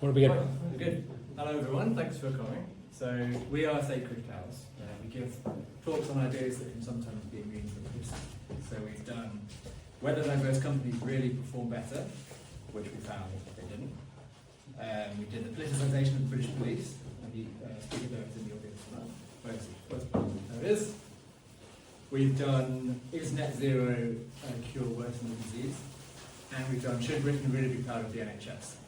Want to begin? Right, good. Hello everyone, thanks for coming. So we are Sacred Cows. We give talks on ideas that can sometimes be immune from risk. So we've done whether diverse companies really perform better, which we found they didn't. We did the politicisation of the British police, and the speaker there is in the audience for that. Where is he? There it is. We've done is net zero cure worsen the disease, and we've done should Britain really be proud of the NHS.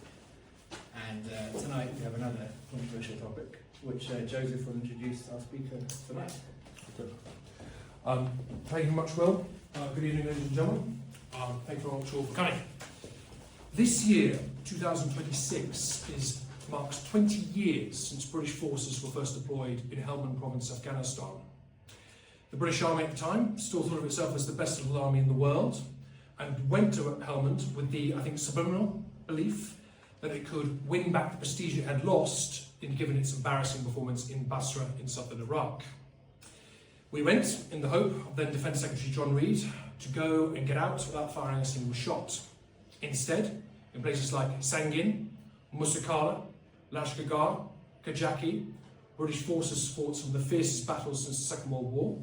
And tonight we have another controversial topic, which Joseph will introduce our speaker tonight. Good. Thank you very much, Will. Good evening, ladies and gentlemen. Thank you very much all for coming. This year, 2026, marks 20 years since British forces were first deployed in Helmand Province, Afghanistan. The British Army at the time still thought of itself as the best little army in the world, and went to Helmand with the, I think, subliminal belief that it could win back the prestige it had lost in given its embarrassing performance in Basra in southern Iraq. We went in the hope of then Defence Secretary John Reid to go and get out without firing a single shot. Instead, in places like Sangin, Musakala, Lashkar, Kajaki, British forces fought some of the fiercest battles since the Second World War.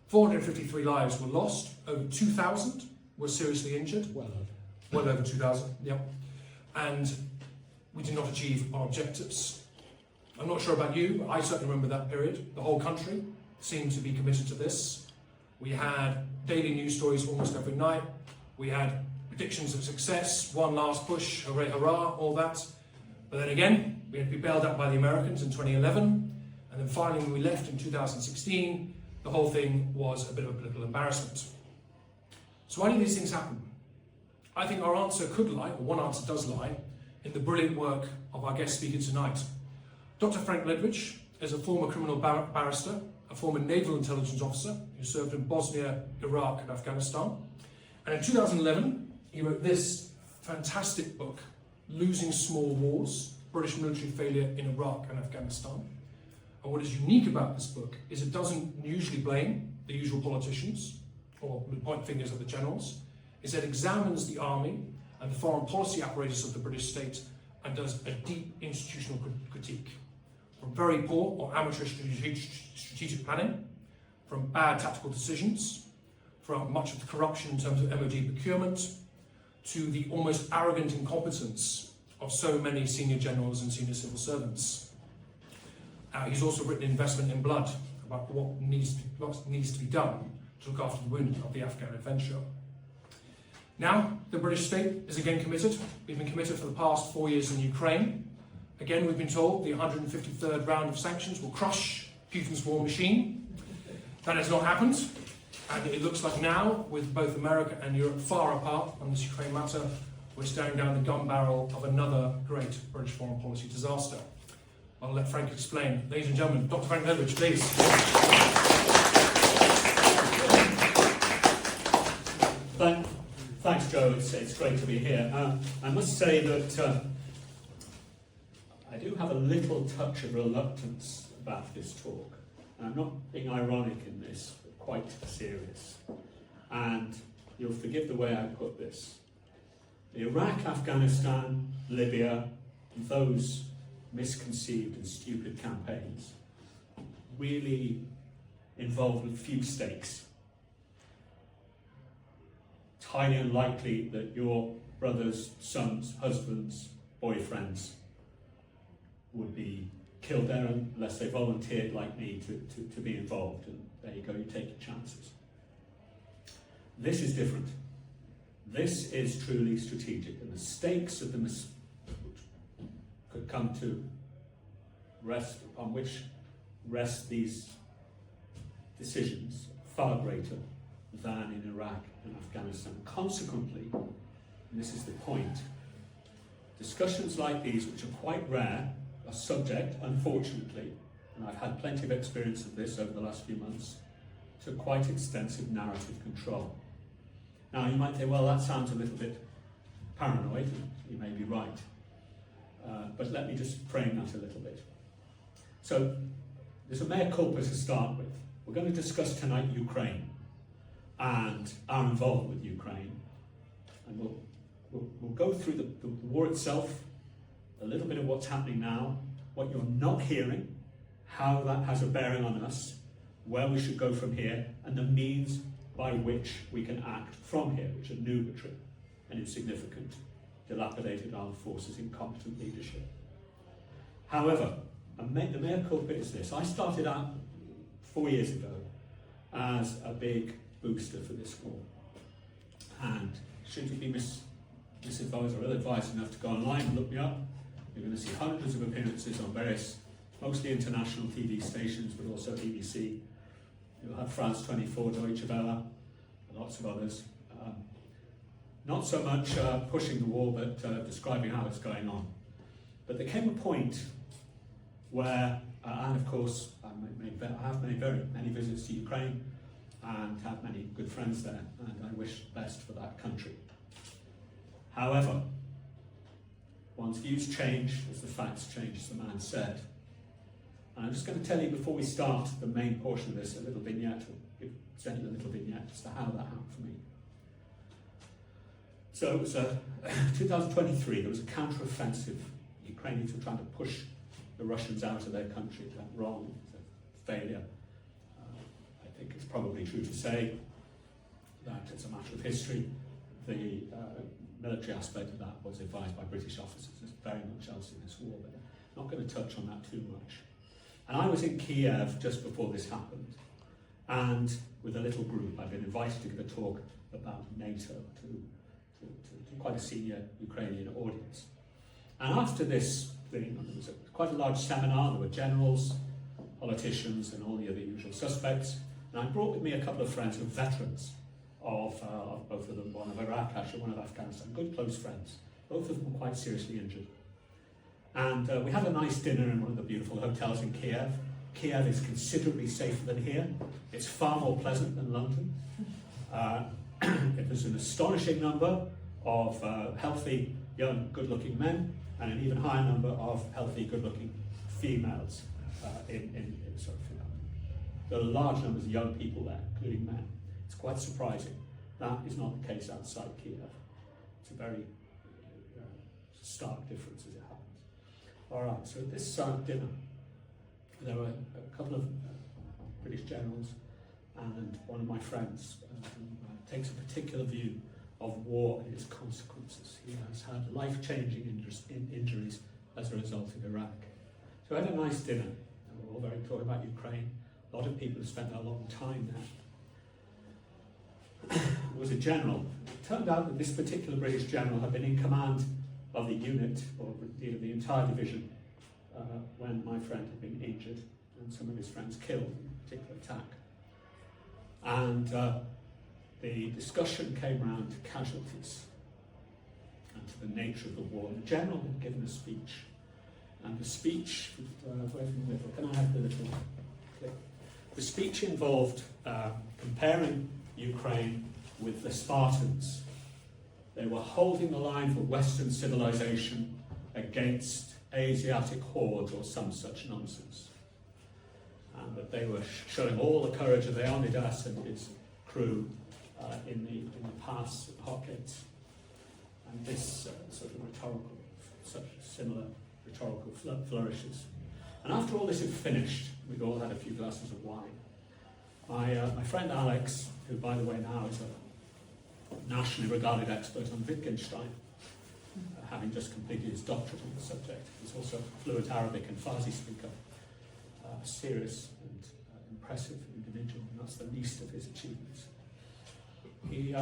453 lives were lost, over 2,000 were seriously injured. Well over 2,000, yep. And we did not achieve our objectives. I'm not sure about you, but I certainly remember that period. The whole country seemed to be committed to this. We had daily news stories almost every night. We had predictions of success, one last push, hooray, hurrah, all that. But then again, we had to be bailed out by the Americans in 2011. And then finally, when we left in 2016, the whole thing was a bit of a political embarrassment. So why do these things happen? I think our answer could lie, or one answer does lie, in the brilliant work of our guest speaker tonight. Dr Frank Ledwidge is a former criminal barrister, a former naval intelligence officer who served in Bosnia, Iraq and Afghanistan. And in 2011, he wrote this fantastic book, Losing Small Wars, British Military Failure in Iraq and Afghanistan. And what is unique about this book is it doesn't usually blame the usual politicians or point fingers at the generals. It examines the army and the foreign policy apparatus of the British state and does a deep institutional critique. From very poor or amateur strategic planning, from bad tactical decisions, from much of the corruption in terms of MOD procurement, to the almost arrogant incompetence of so many senior generals and senior civil servants. He's also written Investment in Blood, about what needs to be done to look after the wounded of the Afghan adventure. Now, the British state is again committed. We've been committed for the past 4 years in Ukraine. Again, we've been told the 153rd round of sanctions will crush Putin's war machine. That has not happened. And it looks like now, with both America and Europe far apart on this Ukraine matter, we're staring down the gun barrel of another great British foreign policy disaster. I'll let Frank explain. Ladies and gentlemen, Dr. Frank Ledwidge, please. Thanks, Joe. It's great to be here. I must say that I do have a little touch of reluctance about this talk. And I'm not being ironic in this, but quite serious. And you'll forgive the way I put this. Iraq, Afghanistan, Libya, and those misconceived and stupid campaigns really involved a few stakes. It's highly unlikely that your brothers, sons, husbands, boyfriends would be killed there unless they volunteered like me to be involved, and there you go, you take your chances. This is different. This is truly strategic, and the stakes of the could come to rest upon which rest these decisions far greater than in Iraq and Afghanistan. Consequently, and this is the point, discussions like these, which are quite rare, are subject, unfortunately, and I've had plenty of experience of this over the last few months, to quite extensive narrative control. Now, you might say, well, that sounds a little bit paranoid. You may be right. But let me just frame that a little bit. So, there's a mea culpa to start with. We're going to discuss tonight Ukraine and our involvement with Ukraine. And we'll go through the war itself, a little bit of what's happening now, what you're not hearing, how that has a bearing on us, where we should go from here, and the means by which we can act from here, which are nugatory and insignificant, dilapidated armed forces, incompetent leadership. However, the mea culpa is this. I started out 4 years ago as a big booster for this war. And should you be misadvised or ill-advised enough to go online and look me up, you're going to see hundreds of appearances on various, mostly international TV stations, but also BBC. You'll have France 24, Deutsche Welle, and lots of others. Not so much pushing the war, but describing how it's going on. But there came a point where, and of course, I have made many visits to Ukraine and have many good friends there, and I wish best for that country. However, one's views change as the facts change, as the man said. And I'm just going to tell you before we start the main portion of this, a little vignette, or present a little vignette as to how that happened for me. So it was 2023, there was a counter-offensive. Ukrainians were trying to push the Russians out of their country. It went wrong, it was a failure. I think it's probably true to say that it's a matter of history. The military aspect of that was advised by British officers. There's very much else in this war, but I'm not going to touch on that too much. And I was in Kiev just before this happened, and with a little group, I'd been invited to give a talk about NATO to quite a senior Ukrainian audience. And after this thing, there was quite a large seminar. There were generals, politicians, and all the other usual suspects. And I brought with me a couple of friends who were veterans of both of them, one of Iraq, actually, one of Afghanistan, good close friends. Both of them were quite seriously injured. And we had a nice dinner in one of the beautiful hotels in Kiev. Kiev is considerably safer than here. It's far more pleasant than London. It was an astonishing number of healthy, young, good-looking men, and an even higher number of healthy, good-looking females. There are large numbers of young people there, including men. It's quite surprising. That is not the case outside Kiev. It's a very stark difference as it happens. All right, so at this dinner, there were a couple of British generals and one of my friends who takes a particular view of war and its consequences. He has had life-changing injuries as a result of Iraq. So I had a nice dinner. We were all very talking about Ukraine. A lot of people have spent a long time there. There was a general. It turned out that this particular British general had been in command of the unit, or indeed of the entire division, when my friend had been injured and some of his friends killed in a particular attack. And the discussion came around to casualties and to the nature of the war. The general had given a speech, and the speech, can I have the little clip? The speech involved comparing Ukraine with the Spartans. They were holding the line for Western civilization against Asiatic hordes or some such nonsense. And that they were showing all the courage of Leonidas and his crew in the pass and pockets. And this sort of rhetorical, such similar rhetorical flourishes. And after all this had finished, we'd all had a few glasses of wine. My friend Alex, who by the way now is a nationally regarded expert on Wittgenstein, having just completed his doctorate on the subject, he's also a fluent Arabic and Farsi speaker, serious and impressive individual, and that's the least of his achievements. He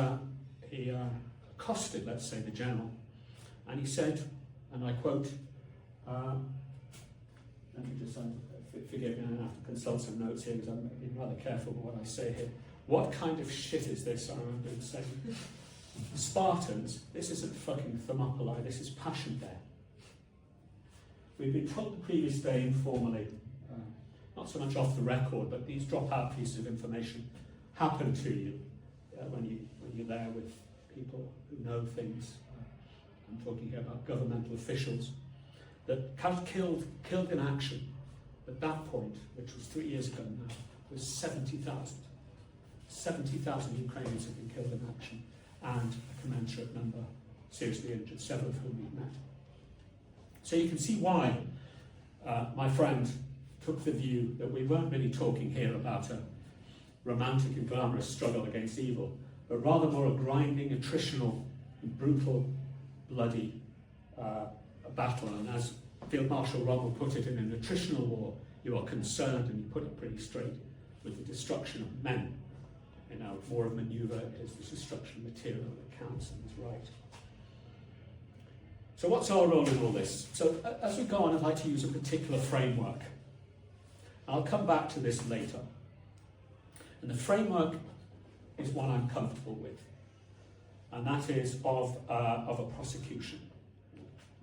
accosted, let's say, the general, and he said, and I quote, let me just forgive me, I'm going to have to consult some notes here because I'm being rather careful with what I say here. What kind of shit is this? I remember him saying. Spartans, this isn't fucking Thermopylae, this is Passion Day. We've been told the previous day informally, not so much off the record, but these drop-out pieces of information happen to you when you're there with people who know things. I'm talking here about governmental officials that killed in action at that point, which was 3 years ago now, was 70,000. 70,000 Ukrainians have been killed in action, and a commensurate number seriously injured, several of whom we've met. So you can see why my friend took the view that we weren't really talking here about a romantic and glamorous struggle against evil, but rather more a grinding, attritional, brutal, bloody battle. And as Field Marshal Rommel put it, in an attritional war, you are concerned, and you put it pretty straight, with the destruction of men. You know, more of manoeuvre is the destruction of material that counts and is right. So what's our role in all this? So as we go on, I'd like to use a particular framework. I'll come back to this later. And the framework is one I'm comfortable with. And that is of a prosecution.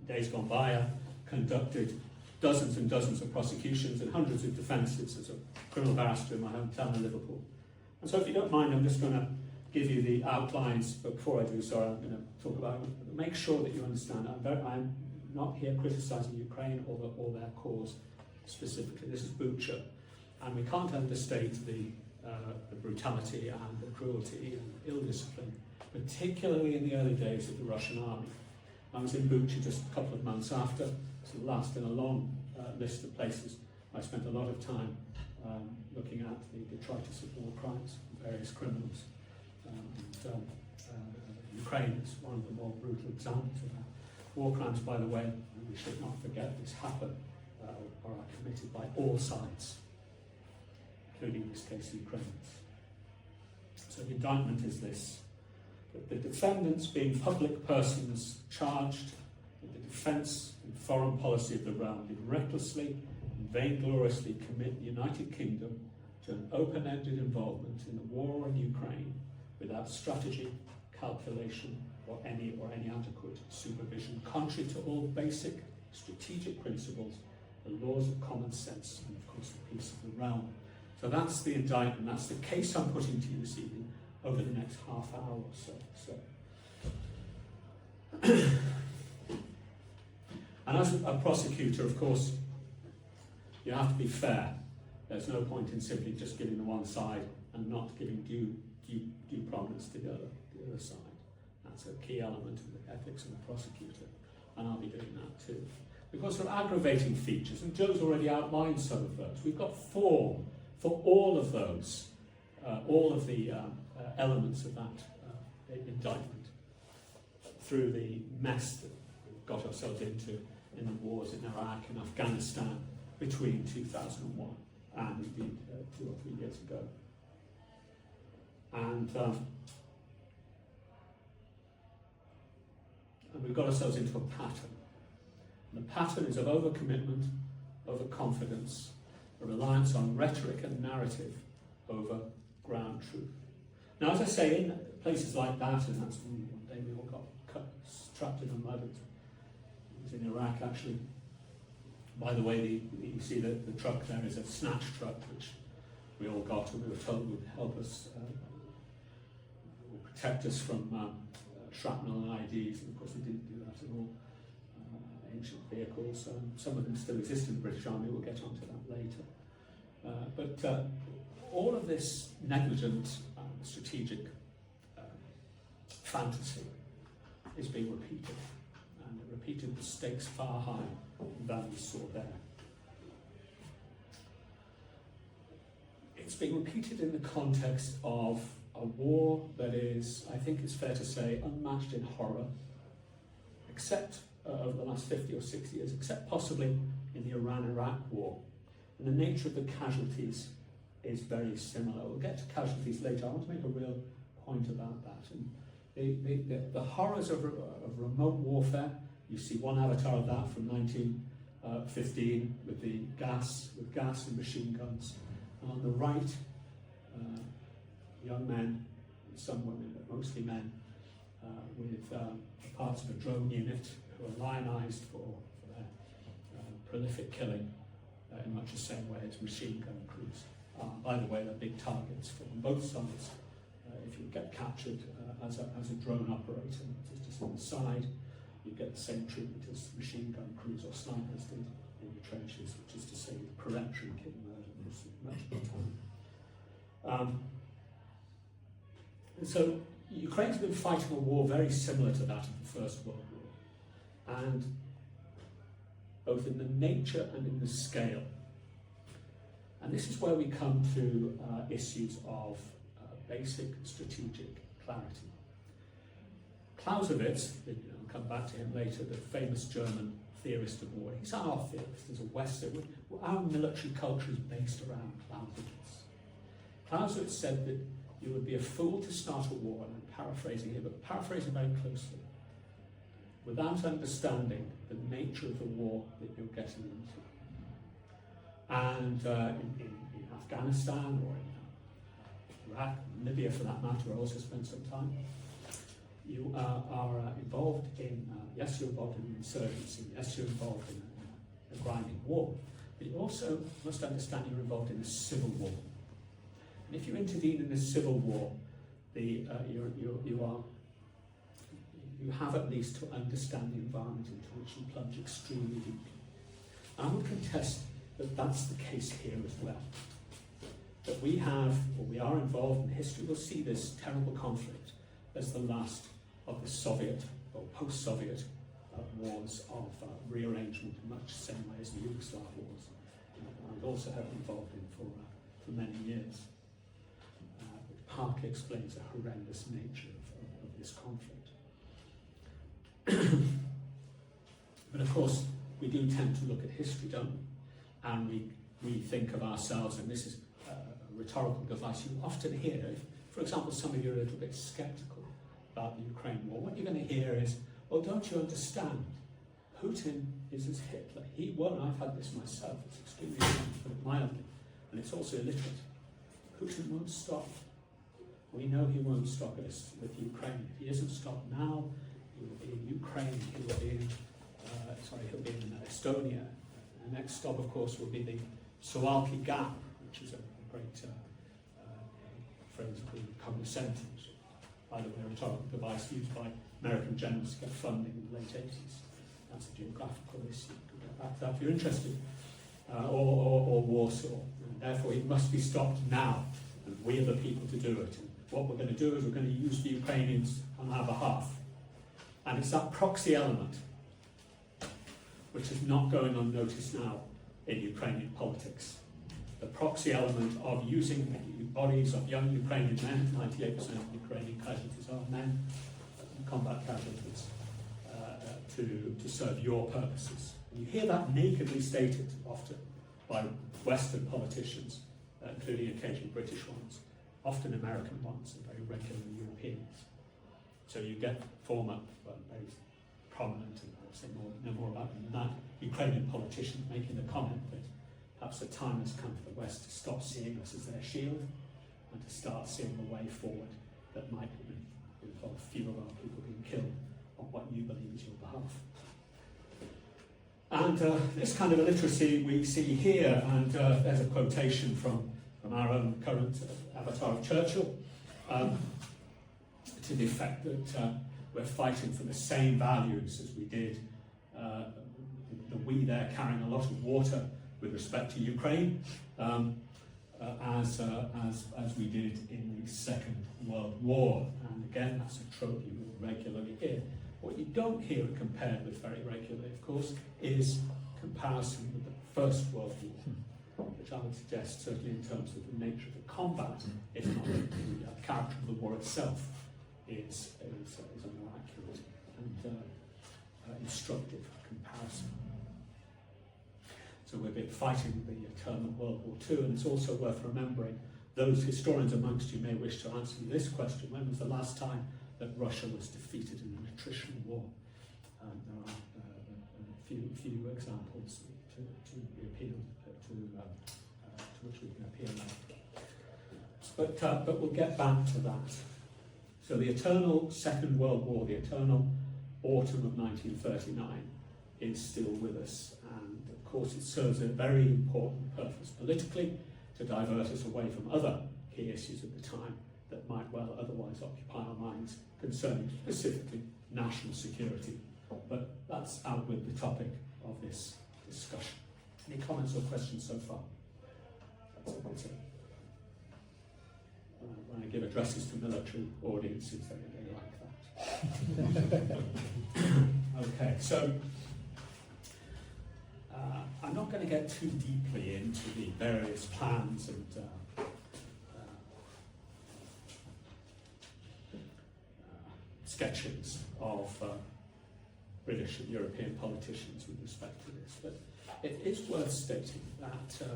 Days gone by, I conducted dozens and dozens of prosecutions and hundreds of defences as a criminal barrister in my hometown of Liverpool. And so if you don't mind, I'm just going to give you the outlines, but before I do so, I'm going to talk about it. Make sure that you understand, I'm not here criticising Ukraine or their cause specifically. This is Bucha, and we can't understate the brutality and the cruelty and ill discipline, particularly in the early days of the Russian army. I was in Bucha just a couple of months after, so the last in a long list of places. I spent a lot of time looking at the detritus of war crimes, various criminals. Ukraine is one of the more brutal examples of that. War crimes, by the way, and we should not forget this, happen or are committed by all sides, including in this case the Ukrainians. So the indictment is this: that the defendants, being public persons charged with the defence and foreign policy of the realm, did recklessly and vaingloriously commit the United Kingdom to an open-ended involvement in the war in Ukraine without strategy, calculation, or any adequate supervision, contrary to all basic strategic principles, the laws of common sense, and of course the peace of the realm. So that's the indictment, that's the case I'm putting to you this evening over the next half hour or so. And as a prosecutor, of course, you have to be fair. There's no point in simply just giving the one side and not giving due prominence to the other side. That's a key element of the ethics of the prosecutor, and I'll be doing that too. Because there are aggravating features, and Joe's already outlined some of those. We've got four for all of those, all of the elements of that indictment, through the mess that we've got ourselves into in the wars in Iraq and Afghanistan between 2001 and indeed 2 or 3 years ago. And we've got ourselves into a pattern. And the pattern is of overcommitment, overconfidence, a reliance on rhetoric and narrative over ground truth. Now, as I say, in places like that, and that's one day we all got trapped in the mud. It was in Iraq, actually. By the way, you see the truck there is a snatch truck, which we all got, and we were told would help us, would protect us from shrapnel and IDs, and of course they didn't do that at all. Ancient vehicles, some of them still exist in the British Army, we'll get onto that later. But all of this negligent strategic fantasy is being repeated, and repeated with stakes far higher than we saw there. It's being repeated in the context of a war that is, I think it's fair to say, unmatched in horror, except over the last 50 or 60 years, except possibly in the Iran-Iraq war. And the nature of the casualties is very similar. We'll get to casualties later. I want to make a real point about that. And the horrors of remote warfare, you see one avatar of that from 1915 with gas and machine guns. And on the right, young men, some women, but mostly men, with parts of a drone unit who are lionised for their prolific killing in much the same way as machine gun crews. By the way, they're big targets from both sides. If you get captured as a drone operator, just on the side, you get the same treatment as machine gun crews or snipers did in the trenches, which is to say peremptory killing much of the time. And so Ukraine's been fighting a war very similar to that of the First World War. And both in the nature and in the scale. And this is where we come to issues of basic strategic clarity. Clausewitz, I'll come back to him later, the famous German theorist of war. He's our theorist as a Western. Our military culture is based around Clausewitz. Clausewitz said that you would be a fool to start a war, and I'm paraphrasing here, but paraphrasing very closely, without understanding the nature of the war that you're getting into. And in Afghanistan, or in Iraq, Libya for that matter, I also spent some time, you are involved in, yes, you're involved in insurgency, yes, you're involved in a grinding war, but you also must understand you're involved in a civil war. And if you intervene in a civil war, you have at least to understand the environment into which you plunge extremely deeply. I would contest that that's the case here as well. That we have, or we are involved in history, will see this terrible conflict as the last of the Soviet or post-Soviet wars of rearrangement in much the same way as the Yugoslav wars. I also have been involved in for many years. Which partly explains the horrendous nature of this conflict. But of course, we do tend to look at history, don't we? And we think of ourselves, and this is a rhetorical device you often hear. If, for example, some of you are a little bit sceptical about the Ukraine war, what you're going to hear is, well, don't you understand? Putin is as Hitler. He won. I've had this myself. It's extremely mildly, and it's also illiterate. Putin won't stop. We know he won't stop us with Ukraine. If he isn't stopped now, he will be in Ukraine. He will be in, he'll be in Estonia. The next stop, of course, will be the Suwalki Gap, which is a great phrase called condescension. By the way, a rhetorical device used by American generals to get funding in the late 80s. That's a geographical issue. You can get back to that if you're interested. Or Warsaw. And therefore, it must be stopped now. And we are the people to do it. And what we're going to do is we're going to use the Ukrainians on our behalf. And it's that proxy element which is not going unnoticed now in Ukrainian politics. The proxy element of using bodies of young Ukrainian men, 98% of Ukrainian casualties are men, combat casualties, to serve your purposes. And you hear that nakedly stated often by Western politicians, including occasional British ones, often American ones, and very regularly Europeans. So you get former, very prominent, and I'll say no more about them than that, Ukrainian politicians making the comment that perhaps the time has come for the West to stop seeing us as their shield and to start seeing a way forward that might involve fewer of our people being killed on what you believe is your behalf. And this kind of illiteracy we see here, and there's a quotation from our own current avatar of Churchill, to the effect that we're fighting for the same values as we did, the we there carrying a lot of water with respect to Ukraine, as we did in the Second World War. And again, that's a trope you will regularly hear. What you don't hear compared with very regularly, of course, is comparison with the First World War, which I would suggest, certainly in terms of the nature of the combat, if not the character of the war itself, is a more accurate and instructive comparison. So we've been fighting the eternal World War II, and it's also worth remembering, those historians amongst you may wish to answer this question: when was the last time that Russia was defeated in an attrition war? There are a few examples to be appealed to which we can appeal now. But we'll get back to that. So the eternal Second World War, the eternal autumn of 1939, is still with us, and of course it serves a very important purpose politically to divert us away from other key issues at the time that might well otherwise occupy our minds concerning specifically national security. But that's out with the topic of this discussion. Any comments or questions so far? That's it. When I give addresses to military audiences, they like that. Okay, so going to get too deeply into the various plans and sketchings of British and European politicians with respect to this, but it is worth stating that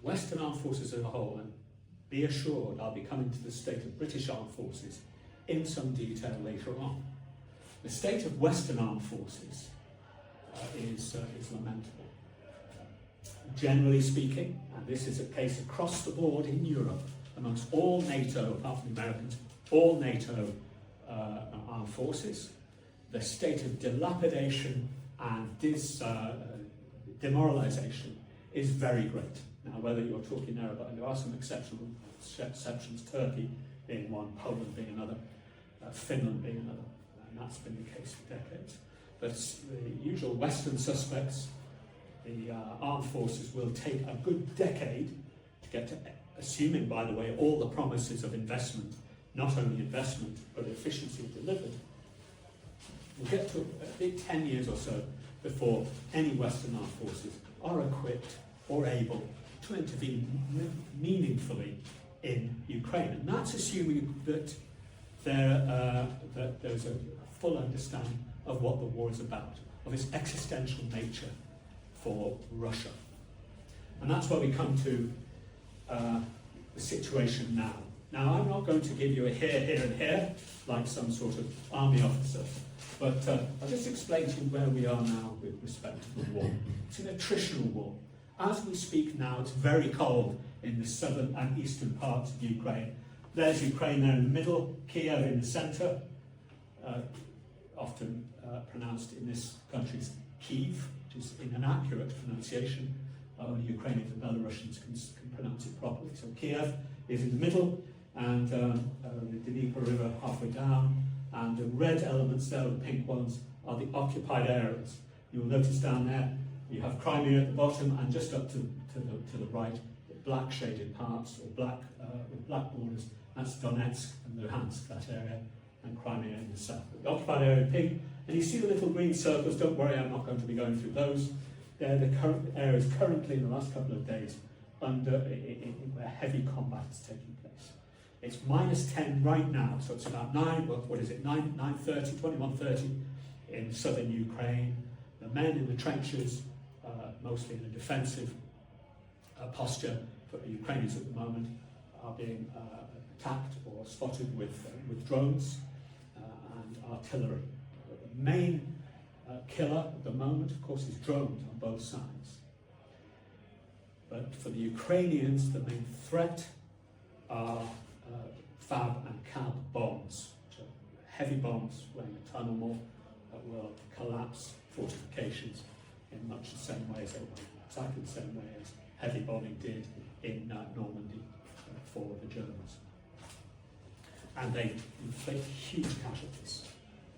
Western armed forces as a whole, and be assured I'll be coming to the state of British armed forces in some detail later on. The state of Western armed forces is lamentable. Generally speaking, and this is a case across the board in Europe, amongst all NATO, apart from the Americans, all NATO armed forces, the state of dilapidation and demoralisation is very great. Now, whether you're talking there about, there are some exceptions, Turkey being one, Poland being another, Finland being another, and that's been the case for decades. But the usual Western suspects, the armed forces, will take a good decade to get to, assuming, by the way, all the promises of investment, not only investment, but efficiency delivered. We'll get to a big 10 years or so before any Western armed forces are equipped or able to intervene meaningfully in Ukraine. And that's assuming that there's a full understanding of what the war is about, of its existential nature for Russia. And that's where we come to the situation now. Now, I'm not going to give you a here, here and here, like some sort of army officer, but I'll just explain to you where we are now with respect to the war. It's an attritional war. As we speak now, it's very cold in the southern and eastern parts of Ukraine. There's Ukraine there in the middle, Kiev in the centre, often pronounced in this country as Kyiv, which is an inaccurate pronunciation. Only Ukrainians and Belarusians can pronounce it properly. So Kiev is in the middle, and the Dnieper River halfway down, and the red elements there, the pink ones, are the occupied areas. You'll notice down there you have Crimea at the bottom, and just up to the right, the black shaded parts, or black with black borders. That's Donetsk and Luhansk, that area, and Crimea in the south. The occupied area in pink, and you see the little green circles. Don't worry, I'm not going to be going through those. They're the current areas currently in the last couple of days under where heavy combat is taking place. It's -10 right now, so it's about 21:30 in southern Ukraine. The men in the trenches, mostly in a defensive posture for the Ukrainians at the moment, are being attacked or spotted with drones and artillery. But the main killer at the moment, of course, is drones on both sides. But for the Ukrainians, the main threat are FAB and CAB bombs, which are heavy bombs weighing a ton or more that will collapse fortifications in much the same way as exactly the same way as heavy bombing did in Normandy for the Germans. And they inflict huge casualties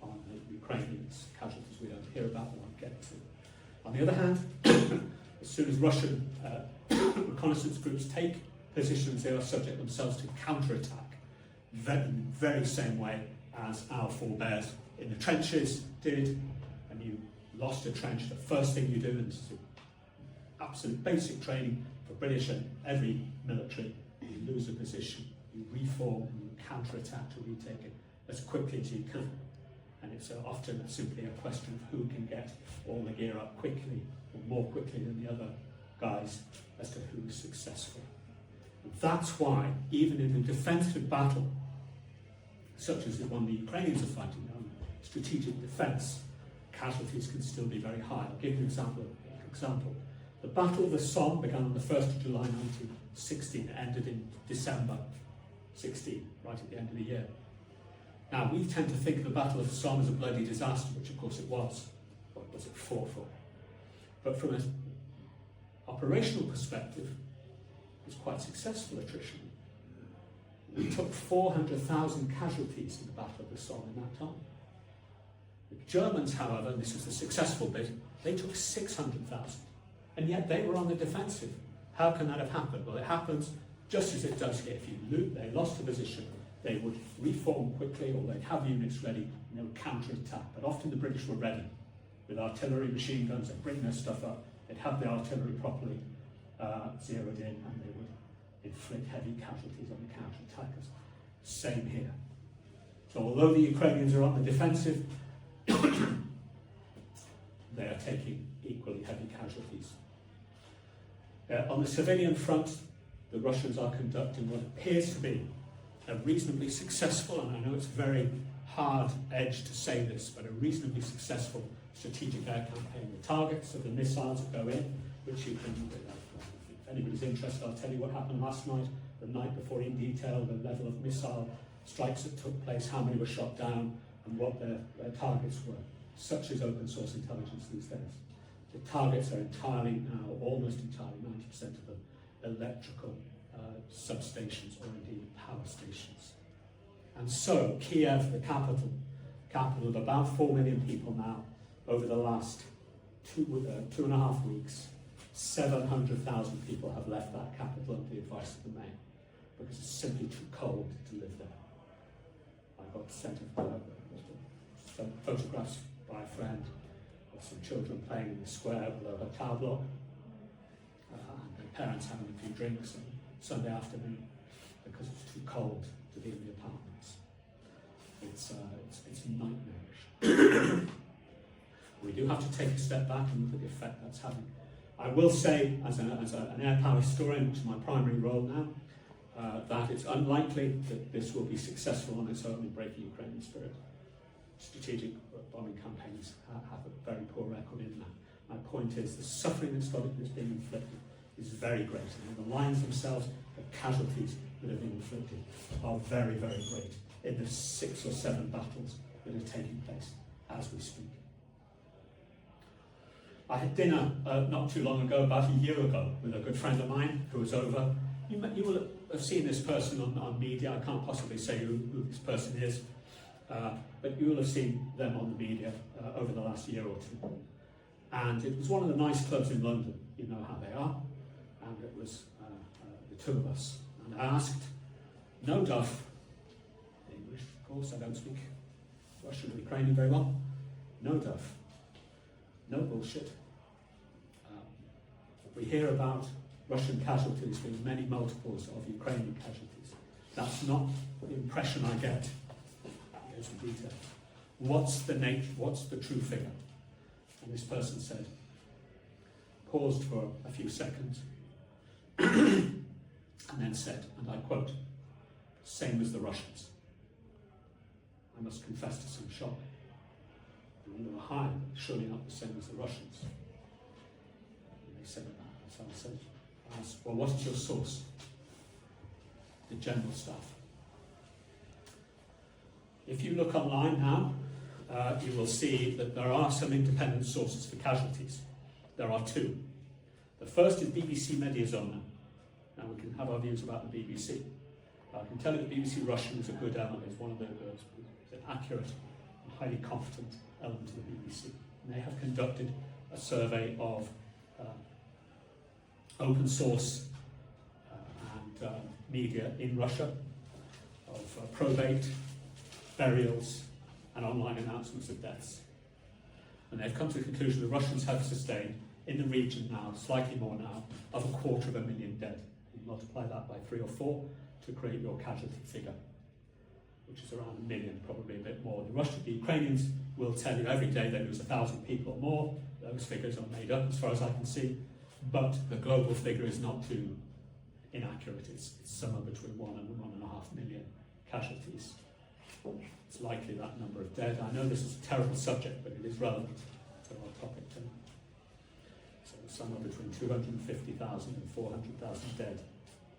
on the Ukrainians, casualties we don't hear about, we won't get to. On the other hand, as soon as Russian reconnaissance groups take positions, they are subject themselves to counterattack, very same way as our forebears in the trenches did. And you lost a trench, the first thing you do, and this is absolute basic training for British and every military, you lose a position, you reform and you counterattack to retake it as quickly as you can. And it's often simply a question of who can get all the gear up quickly, or more quickly than the other guys, as to who is successful. And that's why, even in a defensive battle, such as the one the Ukrainians are fighting now, strategic defence, casualties can still be very high. I'll give you an example. The Battle of the Somme began on the 1st of July 1916, ended in December 16, right at the end of the year. Now, we tend to think of the Battle of the Somme as a bloody disaster, which of course it was. What was it fought for? But from an operational perspective, it was quite successful attrition. We took 400,000 casualties in the Battle of the Somme in that time. The Germans, however, and this was the successful bit, they took 600,000. And yet they were on the defensive. How can that have happened? Well, it happens just as it does here. If they lost a position, they would reform quickly, or they'd have units ready, and they would counterattack. But often the British were ready with artillery, machine guns, and bring their stuff up They'd have the artillery properly zeroed in, and they would inflict heavy casualties on the counter-attackers. Same here. So although the Ukrainians are on the defensive, they are taking equally heavy casualties. On the civilian front, the Russians are conducting what appears to be a reasonably successful, and I know it's very hard-edged to say this, but a reasonably successful strategic air campaign. The targets of the missiles that go in, which you can, if anybody's interested, I'll tell you what happened last night, the night before in detail, the level of missile strikes that took place, how many were shot down, and what their targets were. Such is open source intelligence these days. The targets are entirely now, almost entirely, 90% of them, electrical substations or indeed power stations. And so Kiev, the capital of about 4 million people now, over the last 2.5 weeks, 700,000 people have left that capital under the advice of the mayor because it's simply too cold to live there. I got sent some photographs by a friend of some children playing in the square below a tower block, and their parents having a few drinks on Sunday afternoon because it's too cold to be in the apartments. It's nightmarish. We do have to take a step back and look at the effect that's having. I will say, as an air power historian, which is my primary role now, that it's unlikely that this will be successful on its own in breaking Ukrainian spirit. Strategic bombing campaigns have a very poor record in that. My point is the suffering that's being inflicted is very great, and the lines themselves, the casualties that have been inflicted are very, very great in the 6 or 7 battles that are taking place as we speak. I had dinner not too long ago, about a year ago, with a good friend of mine who was over. You will have seen this person on media. I can't possibly say who this person is, but you will have seen them on the media over the last year or two. And it was one of the nice clubs in London. You know how they are. And it was the two of us. And I asked, no duff, English, of course, I don't speak Russian or Ukrainian very well, no duff, no bullshit. We hear about Russian casualties being many multiples of Ukrainian casualties. That's not the impression I get. Here's the detail. What's the true figure? And this person said, paused for a few seconds, and then said, and I quote, same as the Russians. I must confess to some shock. The number were high, but surely not the same as the Russians. And they said that. So I said, well, what is your source? The general staff. If you look online now, you will see that there are some independent sources for casualties. There are 2. The first is BBC Mediazona. Now we can have our views about the BBC. I can tell you the BBC Russian is a good element. It's one of an accurate and highly competent element of the BBC. And they have conducted a survey of open source and media in Russia, of probate, burials, and online announcements of deaths. And they've come to the conclusion the Russians have sustained, in the region now, slightly more now, of 250,000 dead. You multiply that by 3 or 4 to create your casualty figure, which is around 1 million, probably a bit more. The Ukrainians will tell you every day they lose 1,000 people or more. Those figures are made up as far as I can see, but the global figure is not too inaccurate. It's somewhere between 1 and 1.5 million casualties. It's likely that number of dead. I know this is a terrible subject, but it is relevant to our topic tonight. So somewhere between 250,000 and 400,000 dead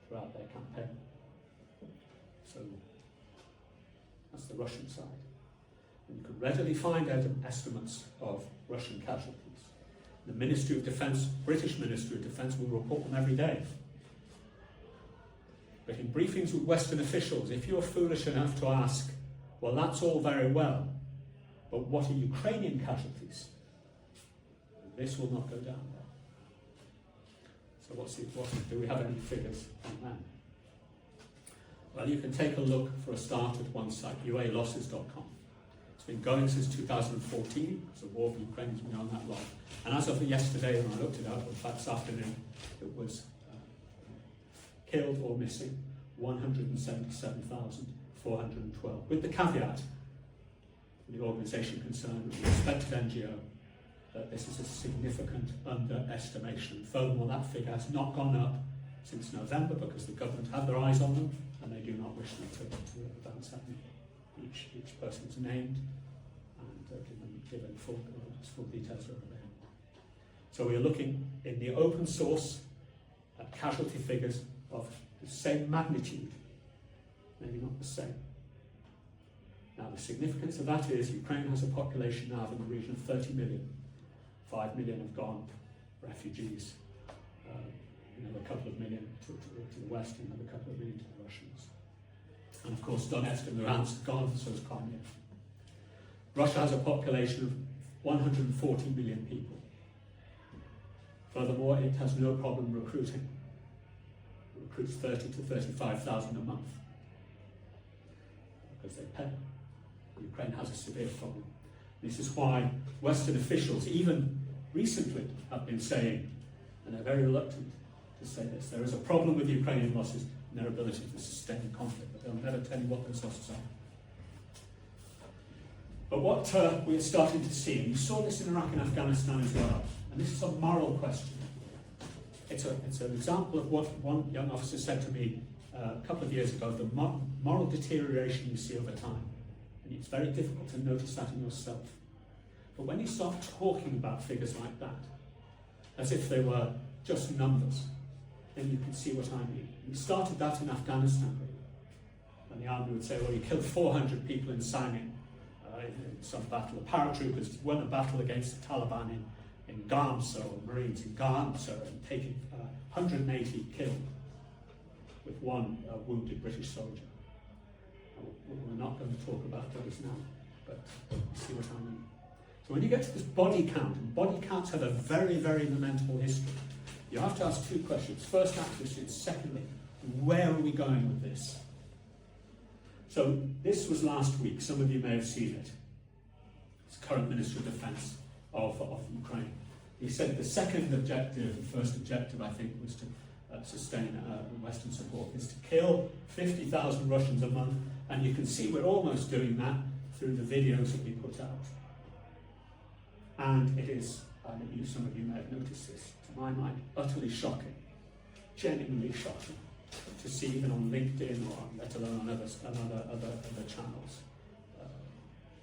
throughout their campaign. So that's the Russian side. And you can readily find estimates of Russian casualties. The Ministry of Defence, British Ministry of Defence, will report them every day. But in briefings with Western officials, if you're foolish enough to ask, well, that's all very well, but what are Ukrainian casualties? This will not go down there. So do we have any figures on that? Well, you can take a look for a start at one site, ualosses.com. It's been going since 2014, because the war in Ukraine has been going that long. And as of yesterday, when I looked it up, in fact this afternoon, it was killed or missing 177,412. With the caveat, the organisation concerned, the respected NGO, that this is a significant underestimation. Furthermore, that figure has not gone up since November because the government had their eyes on them and they do not wish them to advance that. Each person is named and given full details are available. So we are looking in the open source at casualty figures of the same magnitude, maybe not the same. Now the significance of that is Ukraine has a population now in the region of 30 million. 5 million have gone refugees, another couple of million to the west, another couple of million to the Russians. And of course Donetsk and Luhansk have gone, so has Crimea. Russia has a population of 140 million people. Furthermore, it has no problem recruiting. It recruits 30 to 35,000 a month because they pay. Ukraine has a severe problem. This is why Western officials, even recently, have been saying, and they're very reluctant to say this, there is a problem with Ukrainian losses and their ability to sustain conflict, but they'll never tell you what those losses are. But what we are starting to see, and you saw this in Iraq and Afghanistan as well, and this is a moral question. It's an example of what one young officer said to me a couple of years ago, the moral deterioration you see over time. And it's very difficult to notice that in yourself. But when you start talking about figures like that, as if they were just numbers, then you can see what I mean. We started that in Afghanistan, and the army would say, well, you killed 400 people in Sangin in some battle. The paratroopers won a battle against the Taliban in Gamso, Marines in Gamso, and taking 180 killed with one wounded British soldier. We're not going to talk about those now, but you see what I mean. So when you get to this body count, and body counts have a very, very lamentable history, you have to ask two questions. First, accuracy, and secondly, where are we going with this? So this was last week. Some of you may have seen it. It's current Minister of Defence of Ukraine. He said the second objective, the first objective, I think, was to sustain Western support, is to kill 50,000 Russians a month, and you can see we're almost doing that through the videos that we put out. And it is, some of you may have noticed this, to my mind, utterly shocking, genuinely shocking, to see even on LinkedIn or let alone on other channels,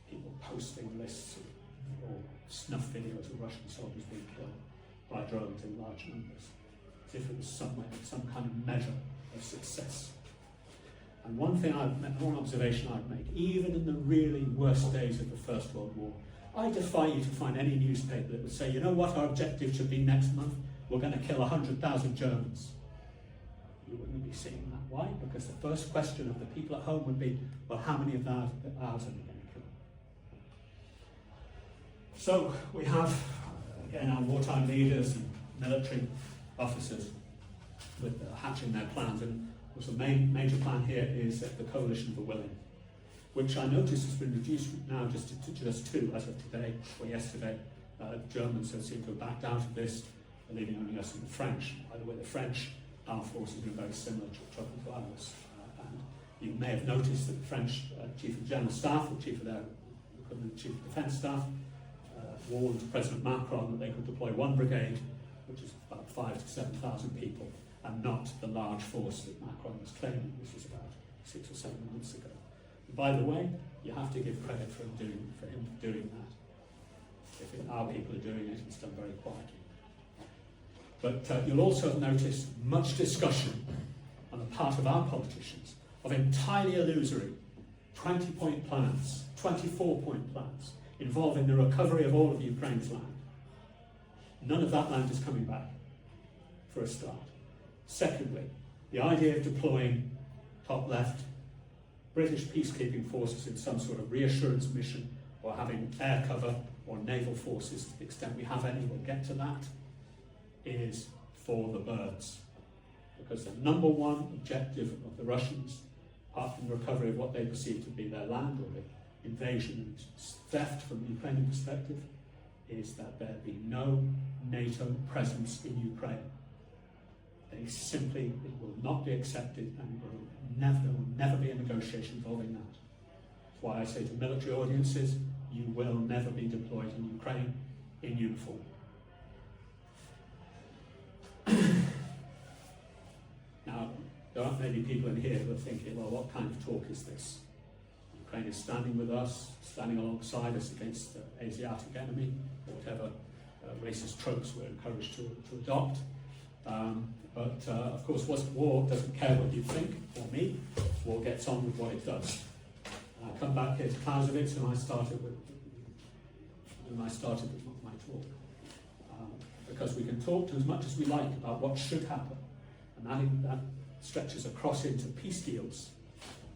people posting lists or snuff videos of Russian soldiers being killed by drones in large numbers, as if it was some kind of measure of success. And one observation I'd make, even in the really worst days of the First World War, I defy you to find any newspaper that would say, you know what our objective should be next month? We're going to kill 100,000 Germans. You wouldn't be seeing that. Why? Because the first question of the people at home would be, well, how many of ours are we going to kill? So we have, again, our wartime leaders and military officers with hatching their plans. And of course, the major plan here is the Coalition of the Willing, which I notice has been reduced now just to just two as of today or yesterday. Germans seem to have backed out of this, leaving only us and the French. By the way, the French armed forces are very similar to ours. And you may have noticed that the French Chief of General Staff, or Chief of their equivalent Chief of Defence Staff, warned President Macron that they could deploy one brigade, which is about 5,000 to 7,000 people, and not the large force that Macron was claiming, which was about 6 or 7 months ago. And by the way, you have to give credit for him doing that. If our people are doing it, it's done very quietly. But you'll also have noticed much discussion on the part of our politicians of entirely illusory 20-point plans, 24-point plans, involving the recovery of all of Ukraine's land. None of that land is coming back, for a start. Secondly, the idea of deploying, top left, British peacekeeping forces in some sort of reassurance mission, or having air cover or naval forces to the extent we have any, we'll get to that, is for the birds. Because the number one objective of the Russians, apart from the recovery of what they perceive to be their land, or the invasion and theft from the Ukrainian perspective is that there be no NATO presence in Ukraine. They simply, it will not be accepted, and there will never be a negotiation involving that. That's why I say to military audiences, you will never be deployed in Ukraine in uniform. Now, there aren't many people in here who are thinking, well, what kind of talk is this? Ukraine is standing with us, standing alongside us against the Asiatic enemy, or whatever racist tropes we're encouraged to adopt. But of course, war doesn't care what you think, or me. War gets on with what it does. And I come back here to Clausewitz, and I started with my talk. Because we can talk to as much as we like about what should happen, and that stretches across into peace deals.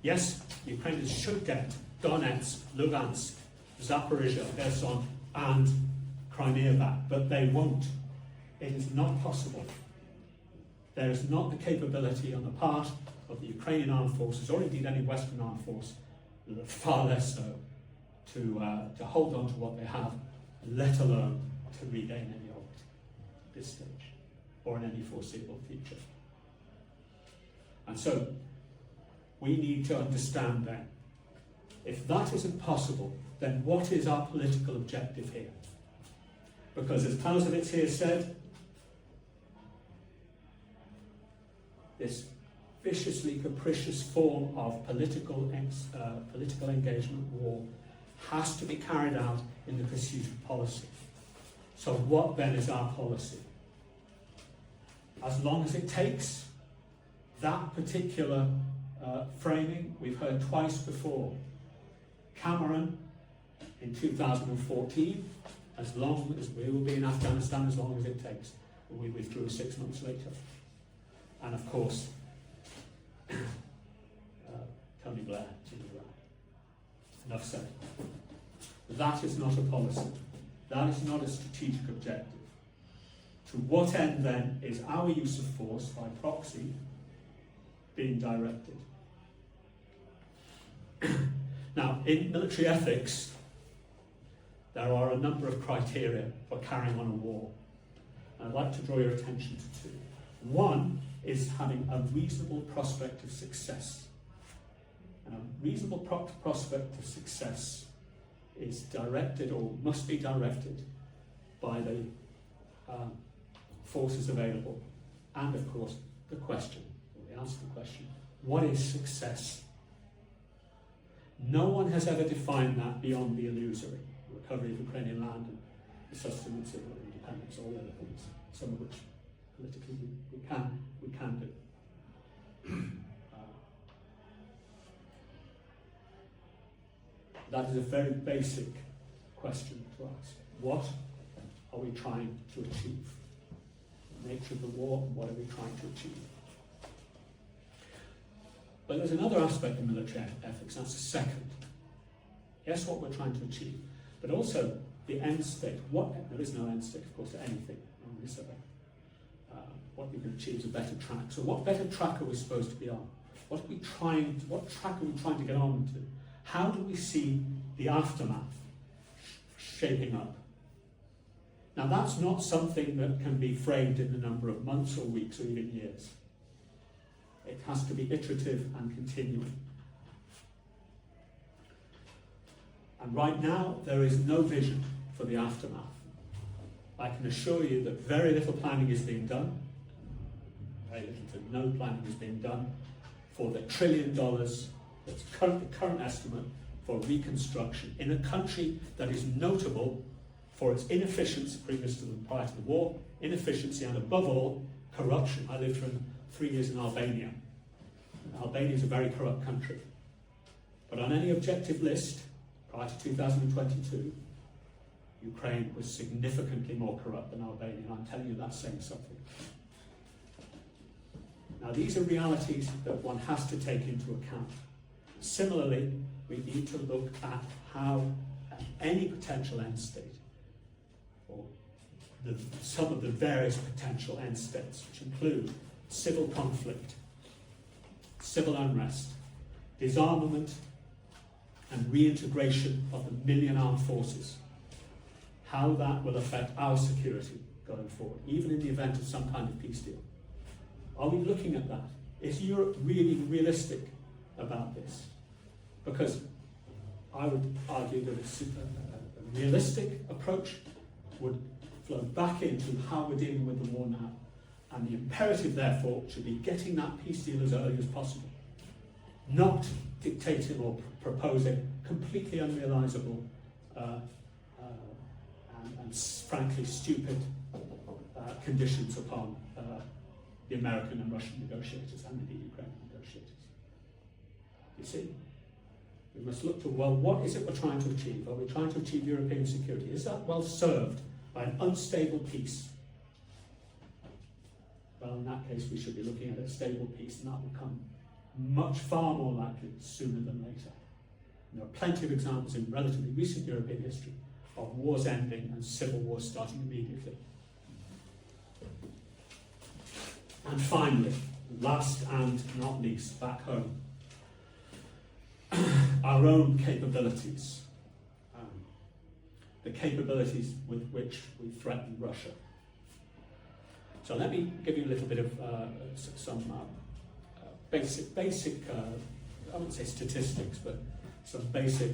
Yes, the Ukrainians should get Donetsk, Lugansk, Zaporizhia, Kherson, and Crimea back, but they won't. It is not possible. There is not the capability on the part of the Ukrainian armed forces, or indeed any Western armed force, far less so, to hold on to what they have, let alone to regain any of it at this stage, or in any foreseeable future. And so, we need to understand then, if that isn't possible, then what is our political objective here? Because as Clausewitz here said, this viciously capricious form of political engagement, war, has to be carried out in the pursuit of policy. So what then is our policy? As long as it takes, that particular framing we've heard twice before. Cameron in 2014, as long as we will be in Afghanistan as long as it takes. We withdrew 6 months later. And of course, Tony Blair in Iraq. Enough said. That is not a policy. That is not a strategic objective. To what end then is our use of force by proxy being directed? Now, in military ethics, there are a number of criteria for carrying on a war. I'd like to draw your attention to two. One is having a reasonable prospect of success. And a reasonable prospect of success is directed, or must be directed, by the forces available. And of course, the question, or the answer to the question, what is success? No one has ever defined that beyond the illusory. Recovery of Ukrainian land and the sustenance of independence, all the other things, some of which politically we can do. That is a very basic question to ask. What are we trying to achieve? The nature of the war, and what are we trying to achieve? But there's another aspect of military ethics, that's the second. Yes, what we're trying to achieve, but also the end state. There is no end state, of course, to anything on this earth. What we can achieve is a better track. So what better track are we supposed to be on? What track are we trying to get on to? How do we see the aftermath shaping up? Now that's not something that can be framed in the number of months or weeks or even years. It has to be iterative and continuing. And right now, there is no vision for the aftermath. I can assure you that very little planning is being done. Very little to no planning is being done for the $1 trillion that's the current estimate for reconstruction in a country that is notable for its inefficiency prior to the war, inefficiency and above all, corruption. I lived for 3 years in Albania. Albania is a very corrupt country. But on any objective list, prior to 2022, Ukraine was significantly more corrupt than Albania, and I'm telling you that's saying something. Now these are realities that one has to take into account. Similarly, we need to look at how any potential end state, or some of the various potential end states, which include civil conflict, civil unrest, disarmament, and reintegration of the million armed forces, how that will affect our security going forward, even in the event of some kind of peace deal. Are we looking at that? Is Europe really realistic about this? Because I would argue that a realistic approach would flow back into how we're dealing with the war now. And the imperative, therefore, should be getting that peace deal as early as possible. Not dictating or proposing completely unrealisable and frankly stupid conditions upon the American and Russian negotiators and the Ukrainian negotiators. You see? We must look to, well, what is it we're trying to achieve? Are we trying to achieve European security? Is that well served by an unstable peace? Well, in that case, we should be looking at a stable peace, and that will come much far more likely sooner than later. And there are plenty of examples in relatively recent European history of wars ending and civil wars starting immediately. And finally, last and not least, back home, our own capabilities, the capabilities with which we threaten Russia. So let me give you a little bit of some basic, I wouldn't say statistics, but some basic,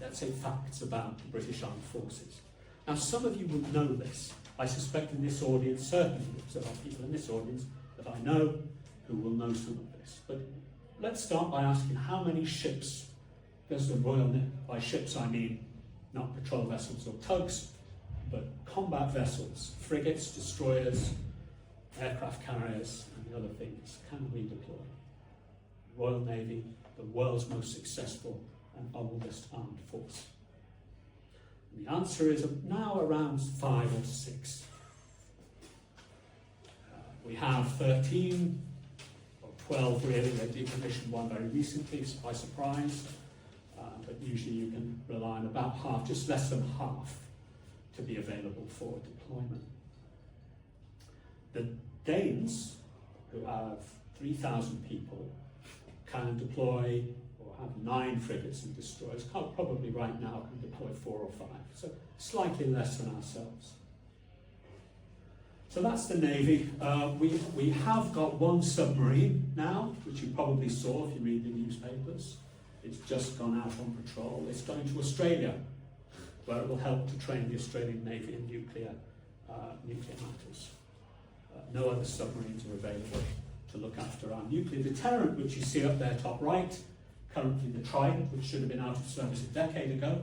let's say, facts about the British Armed Forces. Now, some of you will know this. I suspect in this audience, certainly there are people in this audience that I know who will know some of this. But let's start by asking how many ships does the Royal Navy, by ships I mean not patrol vessels or tugs, but combat vessels, frigates, destroyers, aircraft carriers, and the other things, can we deploy? Royal Navy, the world's most successful and oldest armed force. And the answer is now around 5 or 6. We have 13 or 12 really. They decommissioned one very recently by surprise, but usually you can rely on about half, just less than half, to be available for deployment. The Danes, who have 3,000 people, can deploy or have 9 frigates and destroyers, probably right now can deploy 4 or 5, so slightly less than ourselves. So that's the Navy. We have got one submarine now, which you probably saw if you read the newspapers. It's just gone out on patrol. It's going to Australia, where it will help to train the Australian Navy in nuclear matters. No other submarines are available to look after our nuclear deterrent, which you see up there top right, currently the Trident, which should have been out of service a decade ago.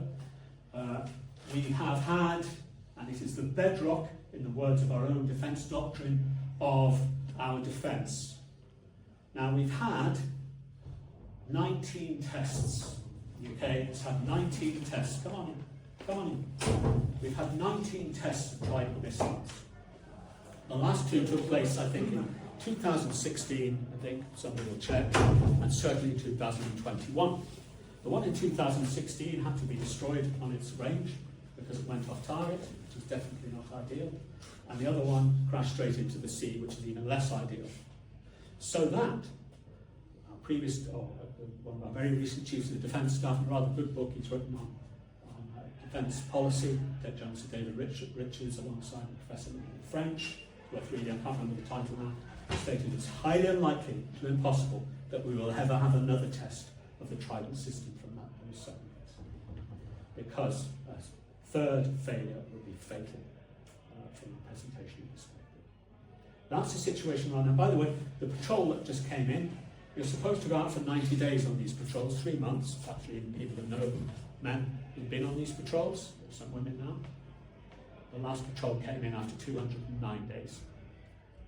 We have had, and it is the bedrock, in the words of our own defence doctrine, of our defence. Now, we've had 19 tests. The UK has had 19 tests. Come on in. We've had 19 tests of Trident missiles. The last 2 took place, I think, in 2016, I think, somebody will check, and certainly 2021. The one in 2016 had to be destroyed on its range because it went off target, which is definitely not ideal, and the other one crashed straight into the sea, which is even less ideal. So that, our previous, one of our very recent chiefs of the defence staff, a rather good book he's written on defence policy, Jones and David Richards, alongside Professor French, worth reading, I can't remember the title now, stated it's highly unlikely to impossible that we will ever have another test of the Trident system from those submarines, because a third failure would be fatal from a presentation perspective. That's the situation right now. By the way, the patrol that just came in, you're supposed to go out for 90 days on these patrols, 3 months. Actually, even people that know men who've been on these patrols, there's some women now. The last patrol came in after 209 days.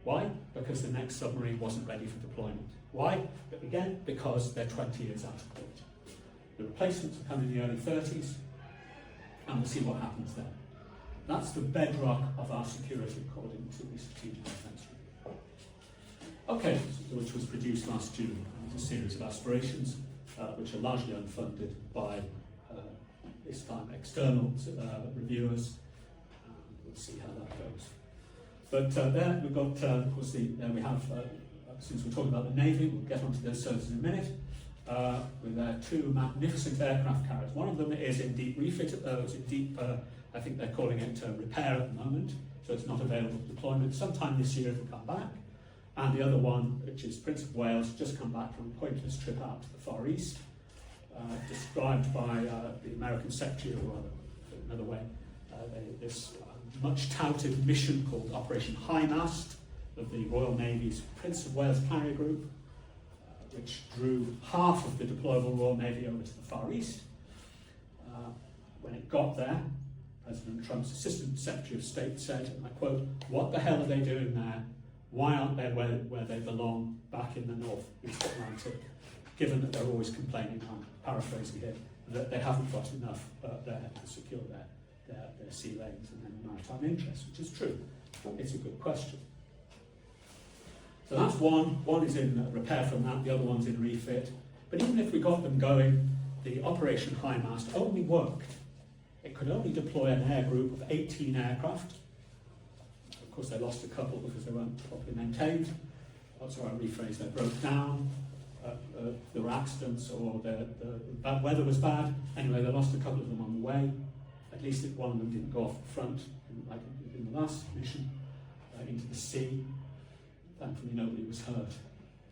Why? Because the next submarine wasn't ready for deployment. Why? Again, because they're 20 years out of date. The replacements will come in the early 30s, and we'll see what happens there. That's the bedrock of our security, according to the Strategic Defence Review. Okay, which was produced last June. It's a series of aspirations, which are largely unfunded by, this time, external reviewers. We'll see how that goes. But there we've got, of course, there we have, since we're talking about the Navy, we'll get onto those services in a minute. with their two magnificent aircraft carriers. One of them is in deep refit, it's in deep, I think they're calling it repair at the moment, so it's not available for deployment. Sometime this year it will come back. And the other one, which is Prince of Wales, just come back from a pointless trip out to the Far East, described by the American Secretary, or rather, another way, this much touted mission called Operation High Mast of the Royal Navy's Prince of Wales Carrier Group, which drew half of the deployable Royal Navy over to the Far East. When it got there, President Trump's Assistant Secretary of State said, and I quote, "What the hell are they doing there? Why aren't they where they belong back in the North East Atlantic, given that they're always complaining," I'm paraphrasing here, that they haven't got enough there to secure their sea lanes and their maritime interests, which is true. It's a good question. So that's one. One is in repair from that, the other one's in refit. But even if we got them going, the Operation High Mast only worked. It could only deploy an air group of 18 aircraft. Of course, they lost a couple because they weren't properly maintained. So I rephrase, they broke down. There were accidents, or the bad weather was bad. Anyway, they lost a couple of them on the way. At least one of them didn't go off the front, like in the last mission, into the sea. Thankfully, nobody was hurt.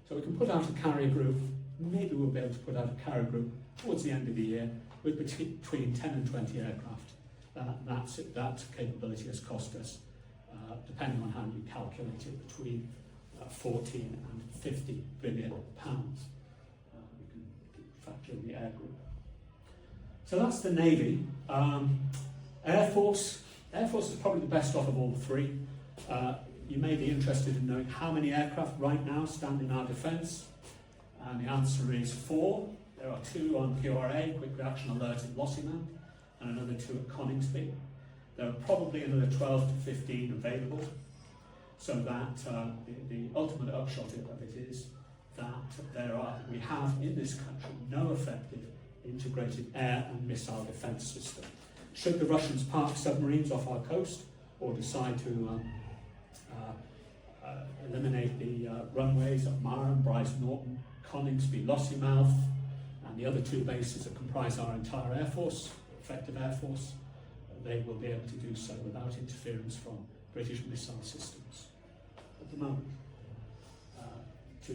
So we can put out a carrier group. Maybe we'll be able to put out a carrier group towards the end of the year with between 10 and 20 aircraft. That capability has cost us, depending on how you calculate it, between 14 and 50 billion pounds. We can factor in the air group. So that's the Navy. Air Force. Air Force is probably the best off of all three. You may be interested in knowing how many aircraft right now stand in our defence, and the answer is 4. There are 2 on QRA, Quick Reaction Alert in Lossiemount, and another 2 at Coningsby. There are probably another 12 to 15 available, so that the ultimate upshot of it is that we have in this country no effective integrated air and missile defence system. Should the Russians park submarines off our coast, or decide to eliminate the runways at Marham, Bryce Norton, Coningsby, Lossiemouth, and the other 2 bases that comprise our entire Air Force, effective Air Force, they will be able to do so without interference from British missile systems. At the moment, to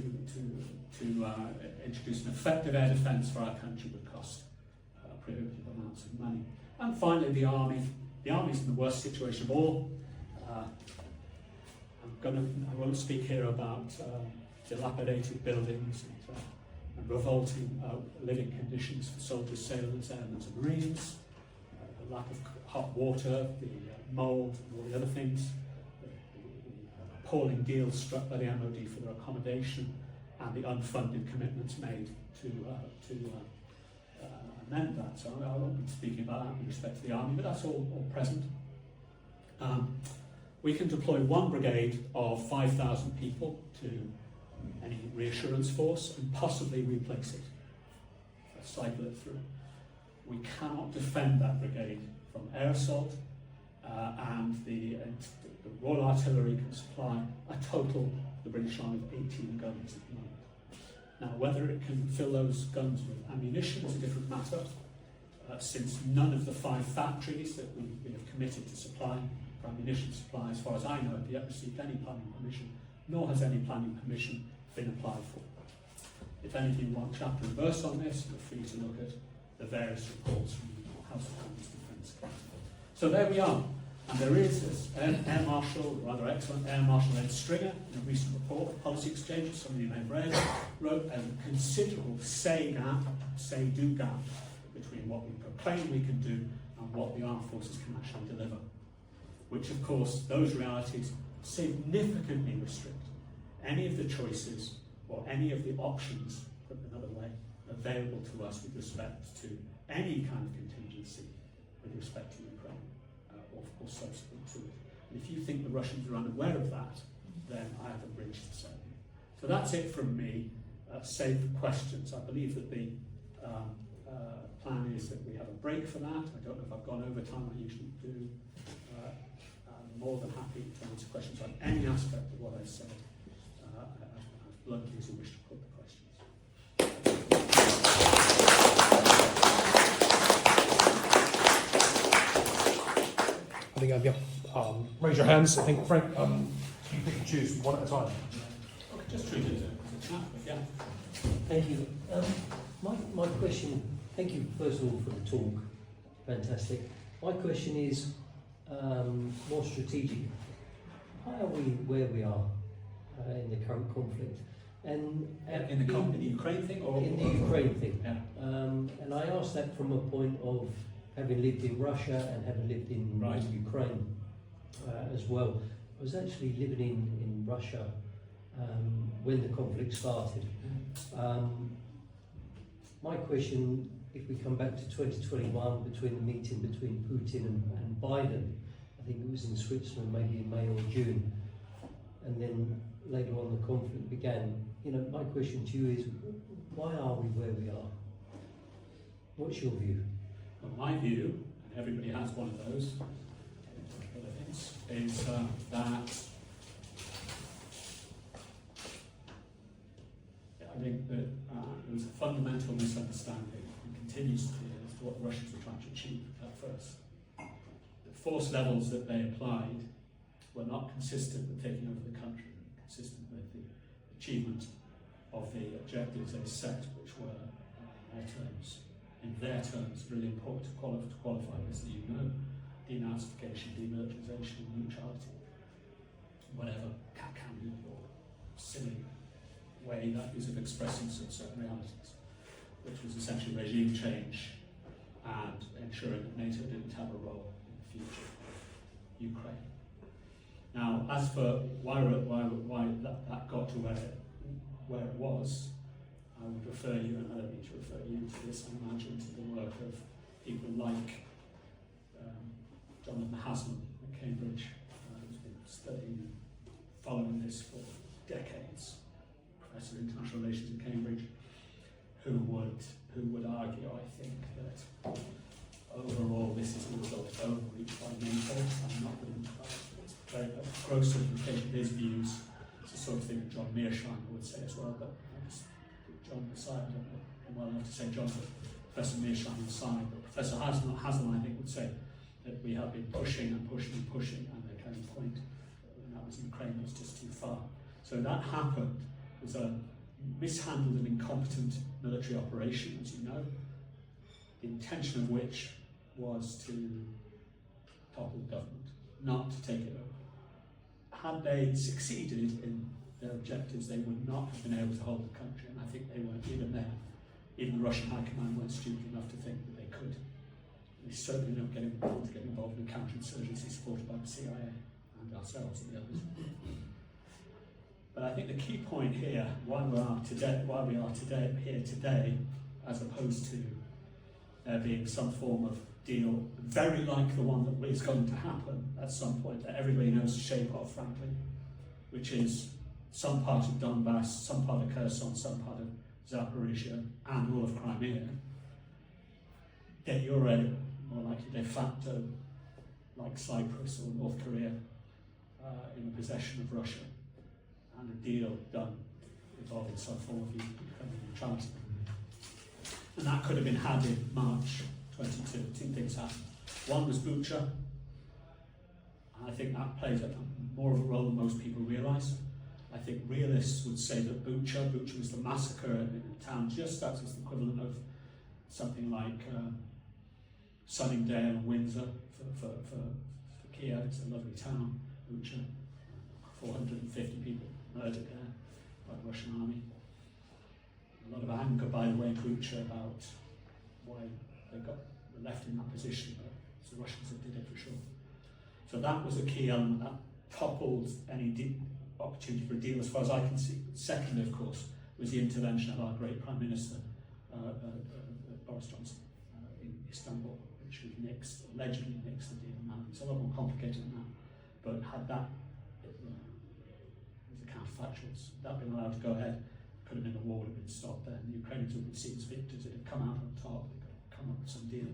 introduce an effective air defence for our country would cost prohibitive amounts of money. And finally, the Army. The Army's in the worst situation of all. I won't speak here about dilapidated buildings and revolting living conditions for soldiers, sailors, airmen and marines, the lack of hot water, the mould and all the other things, the appalling deals struck by the MOD for their accommodation, and the unfunded commitments made to amend that. So I won't be speaking about that with respect to the Army, but that's all present. We can deploy 1 brigade of 5,000 people to any reassurance force and possibly replace it, cycle it through. We cannot defend that brigade from air assault, and the Royal Artillery can supply a total, the British Army, of 18 guns at the moment. Now, whether it can fill those guns with ammunition is a different matter, since none of the 5 factories that we have committed to supplying for ammunition supply, as far as I know, have yet received any planning permission, nor has any planning permission been applied for. If any of you want chapter and verse on this, feel free to look at the various reports from the House of Commons Defence Committee. So there we are. And there is, as Air Marshal, rather excellent Air Marshal Ed Stringer, in a recent report, Policy Exchange, some of you may have read, wrote a considerable say-do gap between what we proclaim we can do and what the armed forces can actually deliver. Which, of course, those realities significantly restrict any of the choices or any of the options, put another way, available to us with respect to any kind of contingency with respect to Ukraine, or subsequent to it. And if you think the Russians are unaware of that, then I have a bridge to sell you. So that's it from me. Save for questions. I believe that the plan is that we have a break for that. I don't know if I've gone over time. I usually do. I'm more than happy to answer questions on any aspect of what I said, as bluntly as you wish to put the questions. Raise your hands. I think, Frank, you pick and choose one at a time. Okay, just treat it as a chat, but yeah. Thank you. My question, thank you first of all for the talk, fantastic. My question is more strategic. Why are we where we are in the current conflict? And In the Ukraine thing? Or in the Ukraine thing. Yeah. And I ask that from a point of having lived in Russia and having lived in Right. Ukraine as well. I was actually living in Russia when the conflict started. My question, if we come back to 2021, between the meeting between Putin and Biden, I think it was in Switzerland, maybe in May or June, and then later on the conflict began. You know, my question to you is, why are we where we are? What's your view? Well, my view, and everybody has one of those, is that I think that there was a fundamental misunderstanding, and continues to be, as to what the Russians were trying to achieve at first. The force levels that they applied were not consistent with taking over the country, consistent with the achievement of the objectives they set, which were, in their terms, really important to qualify this, you know, denazification, demilitarization, neutrality, whatever can or silly way that is of expressing certain realities, which was essentially regime change and ensuring that NATO didn't have a role in the future of Ukraine. Now, as for why that got to where it was, I would refer you, and I don't need to refer you to this, I imagine, to the work of people like Jonathan Haslam at Cambridge, who's been studying and following this for decades, Professor of International Relations at Cambridge, who would argue, I think, that overall this is the result of overreach by NATO. I'm not going to it's very gross simplification of his views. It's the sort of thing that John Mearsheimer would say as well, but I just put John aside. I don't know I'm well enough to say John, but Professor Mearsheimer aside. But Professor Haslam, I think, would say that we have been pushing and there came a point when that was in Ukraine, it was just too far. So that happened. It was a mishandled and incompetent military operation, as you know, the intention of which was to topple the government, not to take it over. Had they succeeded in their objectives, they would not have been able to hold the country, and I think they weren't even there. Even the Russian high command weren't stupid enough to think that they could. They certainly don't want to get involved in counterinsurgency supported by the CIA and ourselves and the others. But I think the key point here, why we are here today, as opposed to there being some form of deal, very like the one that is going to happen at some point, that everybody knows the shape of, frankly, which is some part of Donbass, some part of Kherson, some part of Zaporizhia, and all of Crimea. Get you're more likely de facto, like Cyprus or North Korea, in the possession of Russia, and a deal done involving some form of neutrality. And that could have been had in March 22. Two things happened. One was Bucha, and I think that played more of a role than most people realise. I think realists would say that Bucha was the massacre in a town just as is the equivalent of something like Sunningdale and Windsor for Kiev. It's a lovely town, Bucha. 450 people murdered there by the Russian army. A lot of anger, by the way, in Bucha about why they were left in that position, but it's the Russians that did it for sure. So that was a key element that toppled any opportunity for a deal as far as I can see. Second, of course, was the intervention of our great Prime Minister, Boris Johnson, in Istanbul, which allegedly nixed the deal. Now, it's a lot more complicated than that, but had that, it was the counterfactuals, that been allowed to go ahead, could have been a war, would have been stopped there, and the Ukrainians would be seen as victors. It had come out on top, they could have come up with some deal,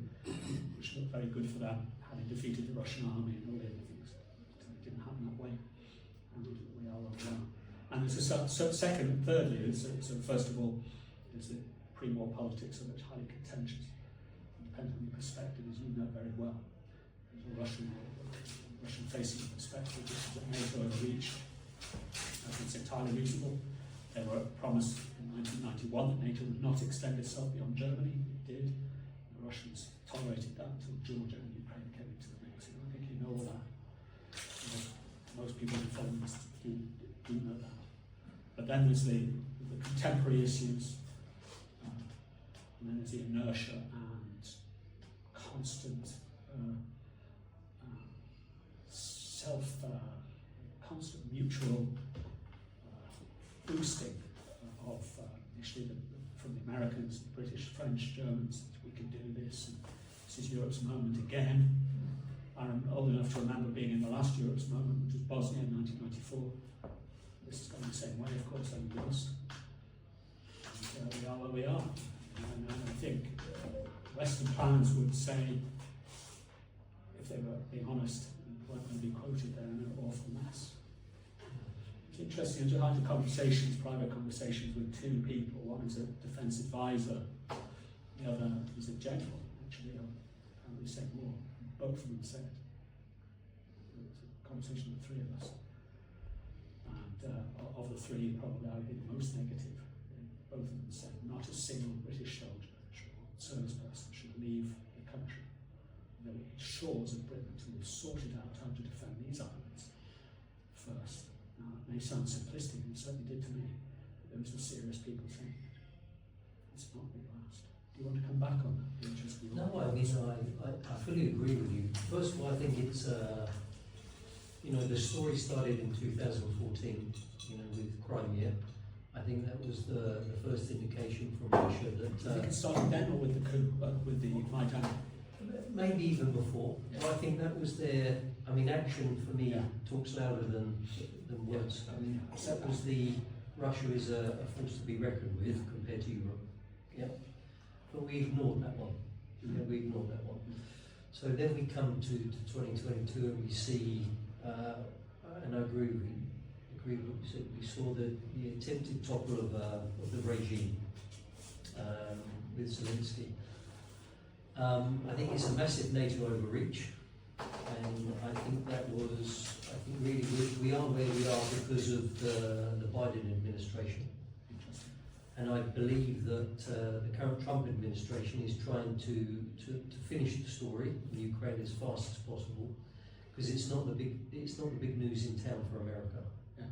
which looked very good for them, having defeated the Russian army and all the other things. It didn't happen that way. And we are where we are. And there's second, thirdly, so first of all, is the pre-war politics of which highly contentious. It depends on your perspective, as you know very well. There's a Russian war, Russian-facing perspective, which is that NATO overreached. I think it's entirely reasonable. They were promised in 1991 that NATO would not extend itself beyond Germany. It did. The Russians tolerated that until Georgia and Ukraine came into the mix. I think you know all that. Most people who follow this do know that. But then there's the contemporary issues, and then there's the inertia and constant constant mutual boosting of initially from the Americans, the British, French, Germans, that we can do this, and this is Europe's moment again. I'm old enough to remember being in the last Europe's moment, which was Bosnia in 1994. This is going the same way, of course, only worse. And we are where we are. And I think Western planners would say, if they were being honest, weren't going to be quoted there in an awful mess. It's interesting, I had conversations, private conversations with two people. One is a defence advisor, the other is a general, actually, apparently said more. Both of them said. It was a conversation with the three of us. And of the three, probably I would be the most negative. Both of them said not a single British soldier or service person should leave the country. The shores of Britain until we've sorted out how to defend these islands first. Now, it may sound simplistic, and it certainly did to me, but there were some serious people saying it. It's not going to last. Do you want to come back on that? No, I mean, I fully agree with you. First of all, I think it's, the story started in 2014, with Crimea. I think that was the first indication from Russia that... Do you think it started then, or with the coup, with the Maidan? Maybe even before. Yeah. I think that was their... I mean, action for me talks louder than words. I mean, that was Russia is a force to be reckoned with compared to Europe. Yeah. But we ignored that one. We ignored that one. So then we come to 2022 and we see, and I agree with what you said, we saw the attempted topple of the regime with Zelensky. I think it's a massive NATO overreach, and I think that was, really we are where we are because of the Biden administration. And I believe that the current Trump administration is trying to finish the story in Ukraine as fast as possible, because it's not the big news in town for America. Yeah.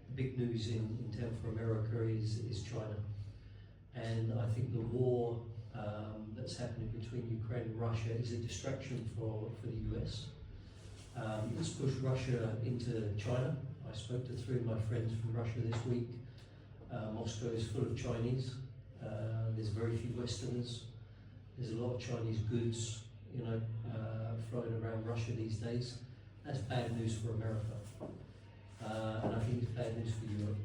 The big news in town for America is China, and I think the war that's happening between Ukraine and Russia is a distraction for the US. It's pushed Russia into China. I spoke to three of my friends from Russia this week. Moscow is full of Chinese. There's very few Westerners. There's a lot of Chinese goods, flowing around Russia these days. That's bad news for America, and I think it's bad news for Europe.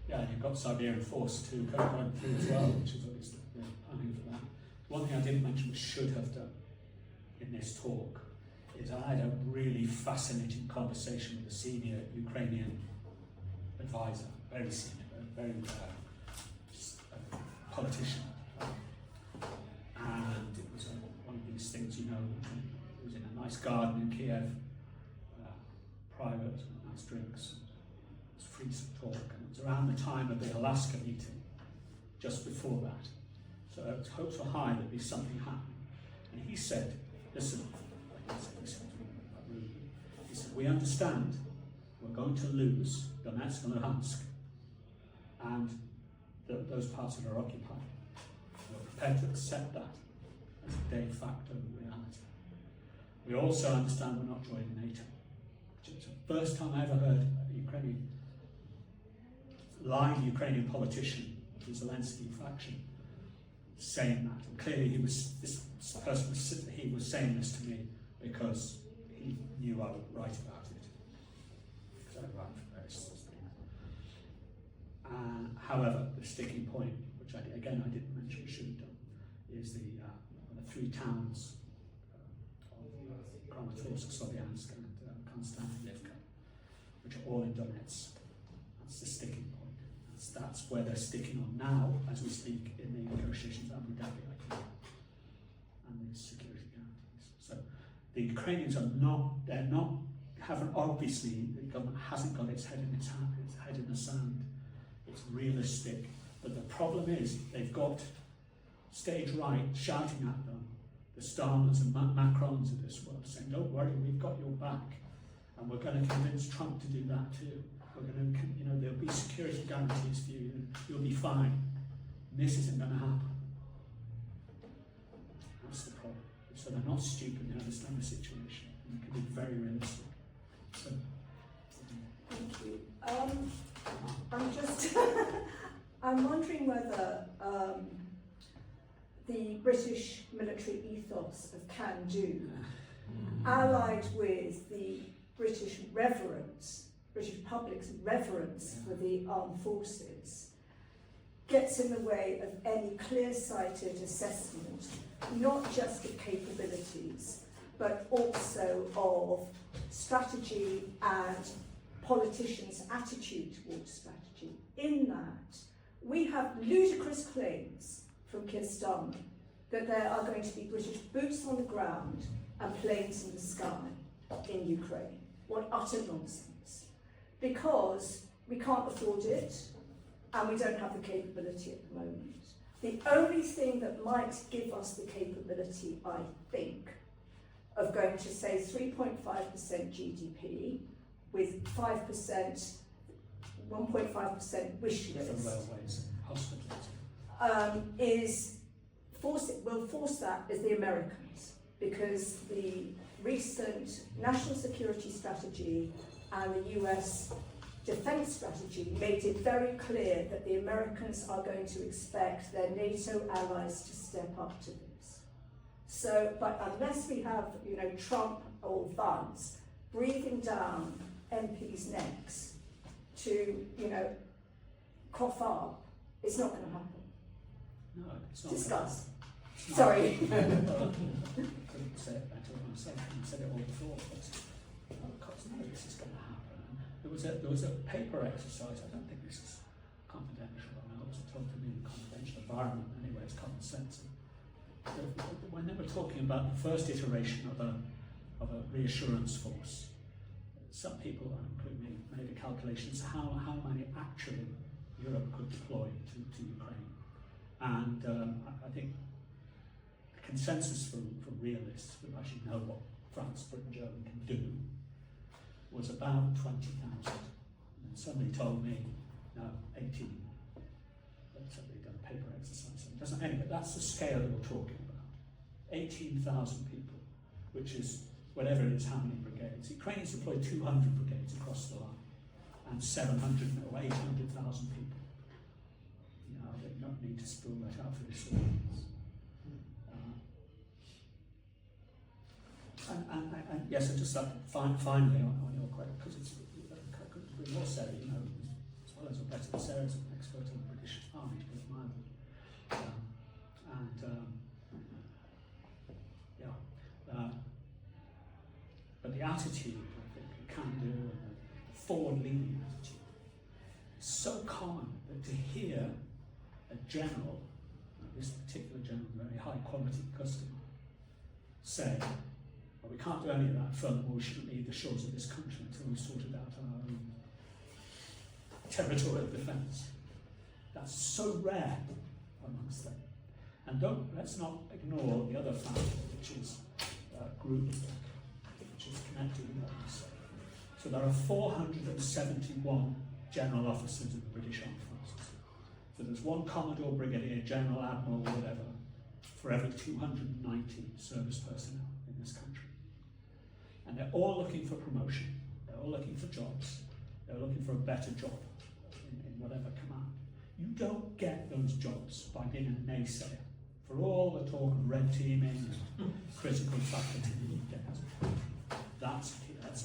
Yeah, and you've got Siberian force to go going through as well, which is obviously planning for that. One thing I didn't mention, we should have done in this talk, is I had a really fascinating conversation with a senior Ukrainian advisor, very senior, very politician, and it was one of these things, it was in a nice garden in Kiev, private, nice drinks, it was free to talk, and it was around the time of the Alaska meeting, just before that. So hopes were high there'd be something happening. And he said, listen, he said, we understand we're going to lose Donetsk and Luhansk, and those parts that are occupied. We're prepared to accept that as a de facto reality. We also understand we're not joining NATO. It's the first time I ever heard a lying Ukrainian politician, the Zelensky faction, saying that. And clearly this person was saying this to me because he knew I would write about it. Because I write for various things. However, the sticking point, which I didn't mention, we should have done, is the three towns of Kramatorsk, Sloviansk, and Konstantinivka, which are all in Donetsk. That's the sticking point. That's where they're sticking on now, as we speak, in the negotiations with Abu Dhabi and the security guarantees. So The Ukrainians haven't obviously, the government hasn't got its head in the sand. It's realistic. But the problem is they've got stage right shouting at them, the Starmers and Macrons of this world, saying, don't worry, we've got your back. And we're going to convince Trump to do that too. We're going to, there'll be security guarantees for you, and you'll be fine. And this isn't going to happen. That's the problem. So they're not stupid, they understand the situation, and they can be very realistic. So, thank you. I'm just, I'm wondering whether the British military ethos of can do, allied with the British public's reverence for the armed forces, gets in the way of any clear-sighted assessment, not just of capabilities, but also of strategy and politicians' attitude towards strategy. In that, we have ludicrous claims from Keir Starmer that there are going to be British boots on the ground and planes in the sky in Ukraine. What utter nonsense. Because we can't afford it, and we don't have the capability at the moment. The only thing that might give us the capability, I think, of going to say 3.5% GDP with 5%, 1.5% wish list, railways, hospitals. Will force that as the Americans, because the recent national security strategy and the US defence strategy made it very clear that the Americans are going to expect their NATO allies to step up to this. So, but unless we have, Trump or Vance breathing down MPs' necks to, cough up, it's not going to happen. No, it's not. Discuss. It's not. Sorry. Couldn't say it better myself. I said it all before, but of course, none of this is going to happen. There was a paper exercise. I don't think this is confidential. I know it was told to me in a confidential environment. Anyway, it's common sense. When they were talking about the first iteration of a reassurance force, some people, including me, made a calculation as to how many actually Europe could deploy to Ukraine. And I think the consensus from realists who actually know what France, Britain, Germany can do was about 20,000. And somebody told me, no, 18. But somebody done a paper exercise. So it doesn't, anyway, that's the scale that we're talking about. 18,000 people, which is whatever it is, how many brigades. Ukrainians deployed 200 brigades across the line, and 700 or 800,000 people. They don't need to spill that out for this audience. And yes, and just finally on your question, because it's been more said, as well as Rebecca Sarah's an expert on the British Army, to put it mildly. But the attitude, I think, the can-do and the forward-leaning attitude is so common that to hear a general, this particular general, very high-quality customer, say, well, we can't do any of that, furthermore we shouldn't leave the shores of this country until we've sorted out our own territorial defence. That's so rare amongst them. And let's not ignore the other factor, which is groupthink, which is connected with what we say. So there are 471 general officers in the British Armed Forces. So there's one Commodore, Brigadier, General, Admiral, whatever, for every 290 service personnel in this country. And they're all looking for promotion. They're all looking for jobs. They're looking for a better job in whatever command. You don't get those jobs by being a naysayer. For all the talk of red teaming and critical faculty, that's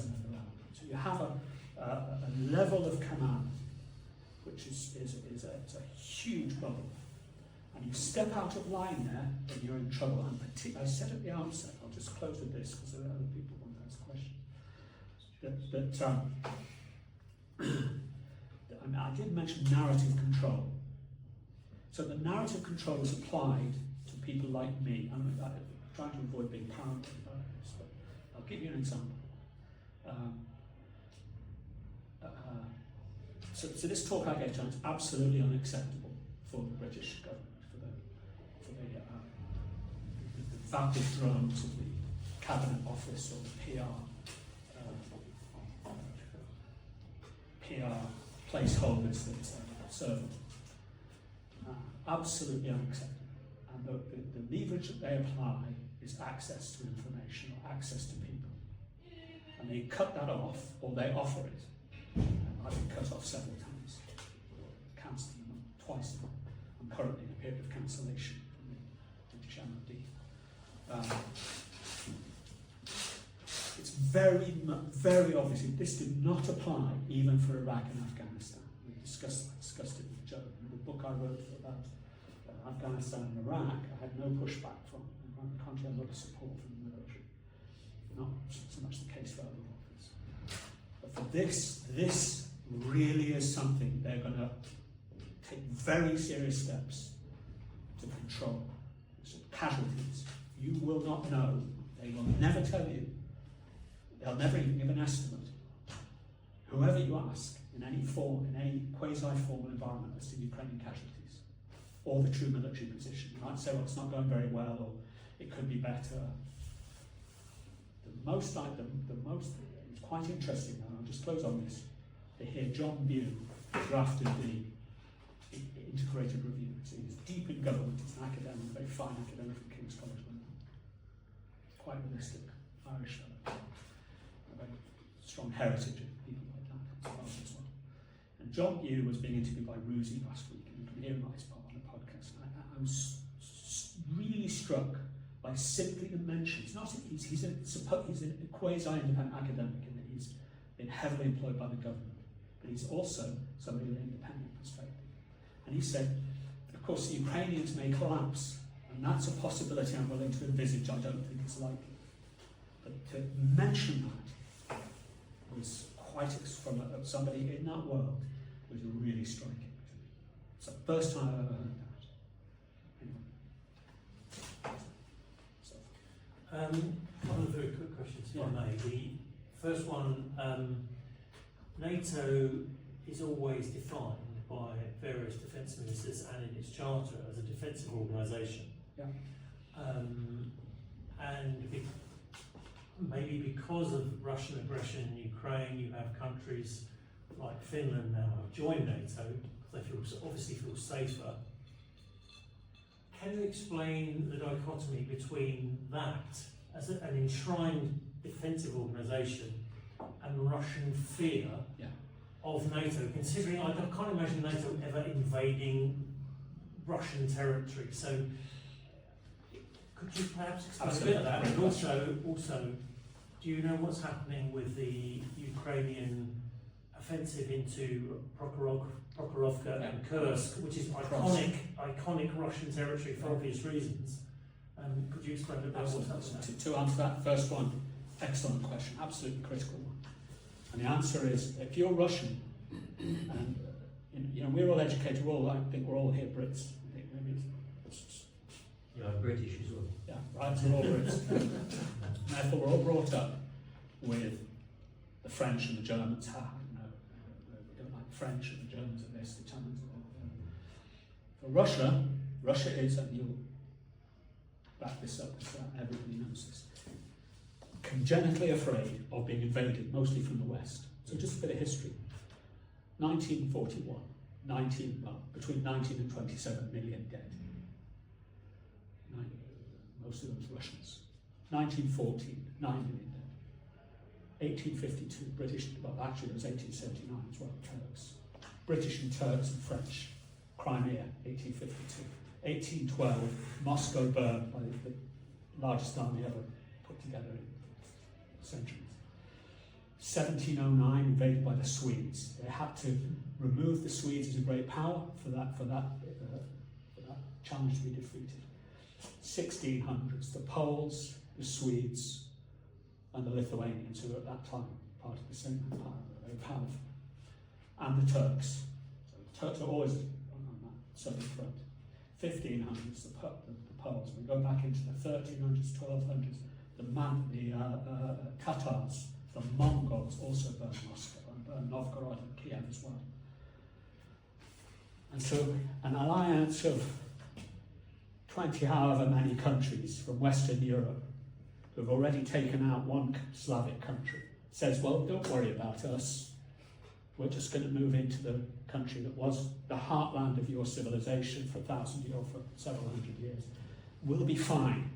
another element. So you have a level of command which is a huge bubble. And you step out of line there, and you're in trouble. And I said at the outset, I'll just close with this because there are other people who want to ask questions. I did mention narrative control. So the narrative control is applied to people like me. I'm trying to avoid being paranoid about this, but give you an example. So this talk I gave tonight is absolutely unacceptable for the British government, for the vapid drones of the Cabinet Office or the PR placeholders that serve them. Absolutely unacceptable. And the leverage that they apply is access to information or access to people. And they cut that off, or they offer it. I've been cut off several times, cancelled them twice. I'm currently in a period of cancellation from the British MOD. It's very obvious. This did not apply even for Iraq and Afghanistan. We discussed it with Joe. In the book I wrote about Afghanistan and Iraq, I had no pushback from the country, a lot of support from the military. Not so much the case for other authors. But for this really is something they're going to take very serious steps to control. So casualties. You will not know. They will never tell you. They'll never even give an estimate. Whoever you ask, in any form, in any quasi-formal environment, as to Ukrainian casualties, or the true military position. You might say, well, it's not going very well, or it could be better. It's quite interesting, and I'll just close on this, to hear John Bew drafted the integrated review. So he's deep in government, he's an academic, a very fine academic from King's College London. Quite realistic, Irish fellow. A very strong heritage of people like that as well. And John Bew was being interviewed by Ruzi last week, and you can hear him on the podcast. I was really struck by simply the mention. He's a quasi-independent academic in that he's been heavily employed by the government, but he's also somebody with an independent perspective. And he said, of course, the Ukrainians may collapse, and that's a possibility I'm willing to envisage. I don't think it's likely. But to mention that was quite, from somebody in that world, was really striking to me. It's the first time I've ever heard that. A couple of very quick questions, if I may. The first one, NATO is always defined by various defence ministers and in its charter as a defensive organisation. Yeah. Maybe because of Russian aggression in Ukraine, you have countries like Finland now have joined NATO because they obviously feel safer. Can you explain the dichotomy between that as an enshrined defensive organisation and Russian fear of NATO, considering I can't imagine NATO ever invading Russian territory? So could you perhaps explain a bit of that? And also, do you know what's happening with the Ukrainian offensive into Prokhorovka and Kursk, which is iconic Russian territory for obvious reasons? Could you explain a bit about what's happening? To answer that first one, excellent question, absolutely critical one. And the answer is, if you're Russian, and we're all educated, I think we're all here Brits. I think maybe Yeah, British as well. Yeah, right, we're all Brits. Therefore, we're all brought up with the French and the Germans. We don't like the French and the Germans are this, the Italians are that. For Russia is, and you'll back this up, so everybody knows this, congenitally afraid of being invaded, mostly from the West. So just a bit of history. 1941, between 19 and 27 million dead. Most of those Russians. 1914, 9 million dead. 1852, British, well actually it was 1879 as well, Turks. British and Turks and French, Crimea, 1852. 1812, Moscow burned by the largest army ever put together in centuries. 1709, invaded by the Swedes. They had to remove the Swedes as a great power for that challenge to be defeated. 1600s, the Poles, the Swedes, and the Lithuanians, who were at that time part of the same empire, were very powerful, and the Turks. So the Turks are always on that southern front. 1500s, the Poles. We go back into the 1300s, 1200s, Tatars, the Mongols also burned Moscow and burned Novgorod and Kiev as well. And so an alliance of 20 however many countries from Western Europe who've already taken out one Slavic country says, well, don't worry about us. We're just going to move into the country that was the heartland of your civilization for 1,000 years, for several hundred years. We'll be fine.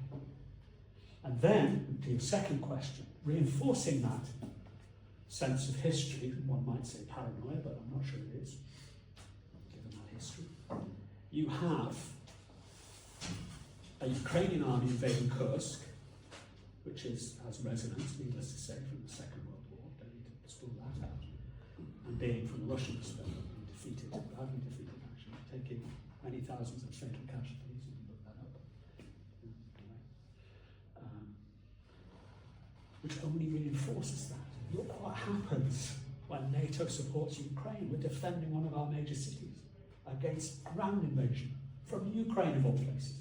And then, to your second question, reinforcing that sense of history, one might say paranoia, but I'm not sure it is, given that history, you have a Ukrainian army invading Kursk, which has resonance, needless to say, from the Second World War, don't need to spool that out, and being, from the Russian perspective, defeated, badly defeated actually, taking many thousands of fatal casualties, you can look that up. Anyway. Which only reinforces that. Look what happens when NATO supports Ukraine. We're defending one of our major cities against ground invasion from Ukraine of all places.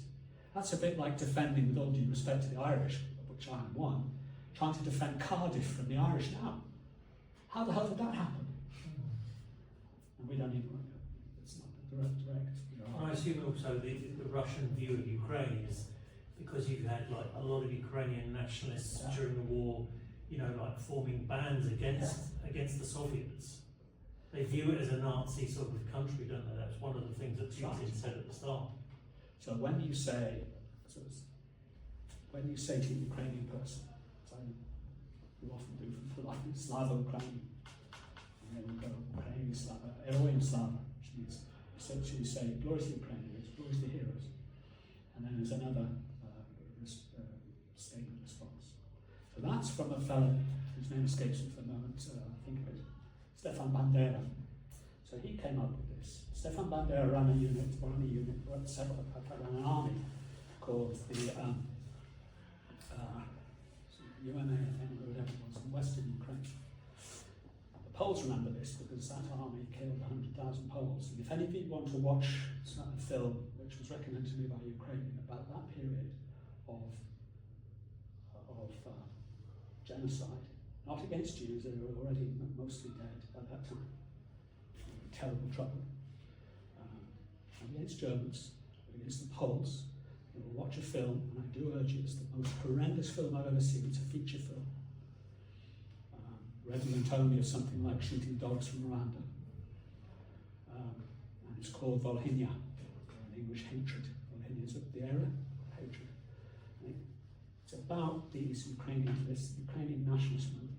That's a bit like defending, with all due respect to the Irish, of which I am one, trying to defend Cardiff from the Irish now. How the hell did that happen? And we don't even, it's not direct. I assume also the Russian view of Ukraine is because you've had like a lot of Ukrainian nationalists during the war, you know, like forming bands against the Soviets. They view it as a Nazi sort of country, don't they? That's one of the things that Putin said at the start. So when you say to a Ukrainian person, so you often do for like Slavo-Ukrainian, and then you go Ukrainian Slava, Eroim Slava, which means essentially you say glory to Ukrainians, glory to the heroes, and then there's another statement response. So that's from a fellow whose name escapes me for the moment. I think it was Stefan Bandera. So he came up with this. Stefan Bandera ran an army called the UMA, whatever it was, in Western Ukraine. The Poles remember this because that army killed 100,000 Poles. And if any of you want to watch a film which was recommended to me by Ukraine about that period of genocide, not against Jews, they were already mostly dead at that time. Terrible trouble. Against Germans, against the Poles. You will watch a film, and I do urge you, it's the most horrendous film I've ever seen. It's a feature film. Redolent only of something like shooting dogs from Rwanda. And it's called Volhynia, in English, hatred. Volhynia is the era, hatred. It's about this Ukrainian nationalist movement.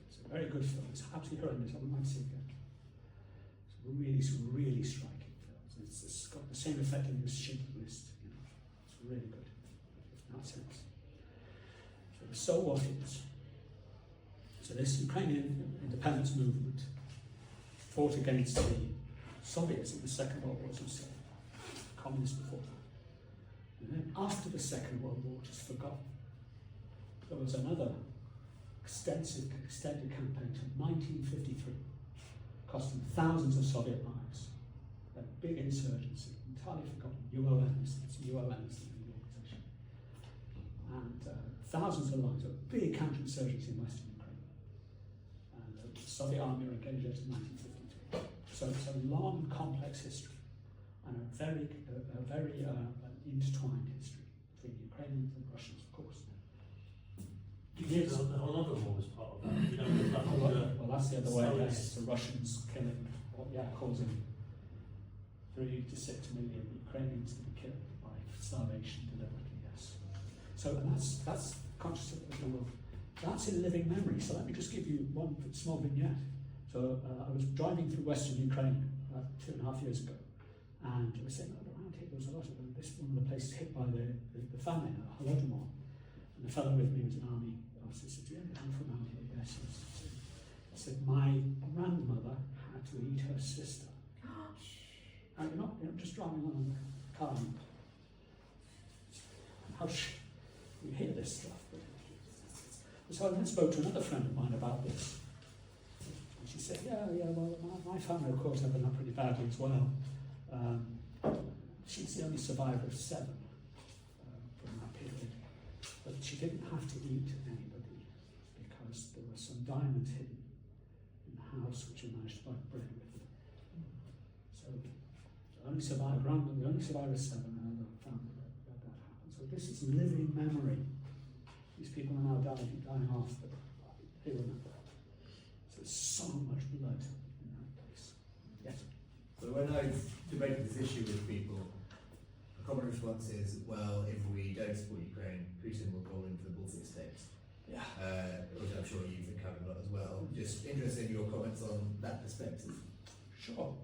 It's a very good film. It's absolutely horrendous. I would like to see it again. It's really striking films. It's got the same effect on your Schindler's List. You know, it's really good in that sense. So what is? So this Ukrainian independence movement fought against the Soviets in the Second World War, as we say, communists before that. And then after the Second World War, just forgotten, there was another extended campaign to 1953. Costing thousands of Soviet lives, a big insurgency, entirely forgotten, UONs, it's UONs, the organization, and thousands of lives, a big counterinsurgency in Western Ukraine, and the Soviet army were engaged in 1953. So it's a long, complex history, and a very intertwined history between the Ukrainians and Russians, of course. Yes, the Holodomor was part of that. You know, well, that's the other way. Yes, the Russians killing, causing 3 to 6 million Ukrainians to be killed by starvation deliberately. Yes. So and that's conscious of the world. That's in living memory. So let me just give you one small vignette. So I was driving through Western Ukraine 2.5 years ago, and I was saying, around here there was a lot of this one of the places hit by the famine, Holodomor. And the fellow with me was an army officer. Said, "Do you ever come from out here?" Yes. I said, "My grandmother had to eat her sister." And you're not just driving on a car. You hear this stuff. So I then spoke to another friend of mine about this. And she said, yeah, well, my family, of course, ended up pretty badly as well. She's the only survivor of 7 from that period. But she didn't have to eat anybody because there were some diamonds hidden in the house which she managed to buy bread with. So the only survivor is 7, and another family that happened. So this is living memory. These people are now dying off, but they remember. So there's so much blood in that place. Yes. So when I've debated this issue with people, a common response is, well, if we don't support Ukraine, Putin will call into the Baltic states. Yeah. Which I'm sure you've encountered a lot as well. Just interested in your comments on that perspective. Sure.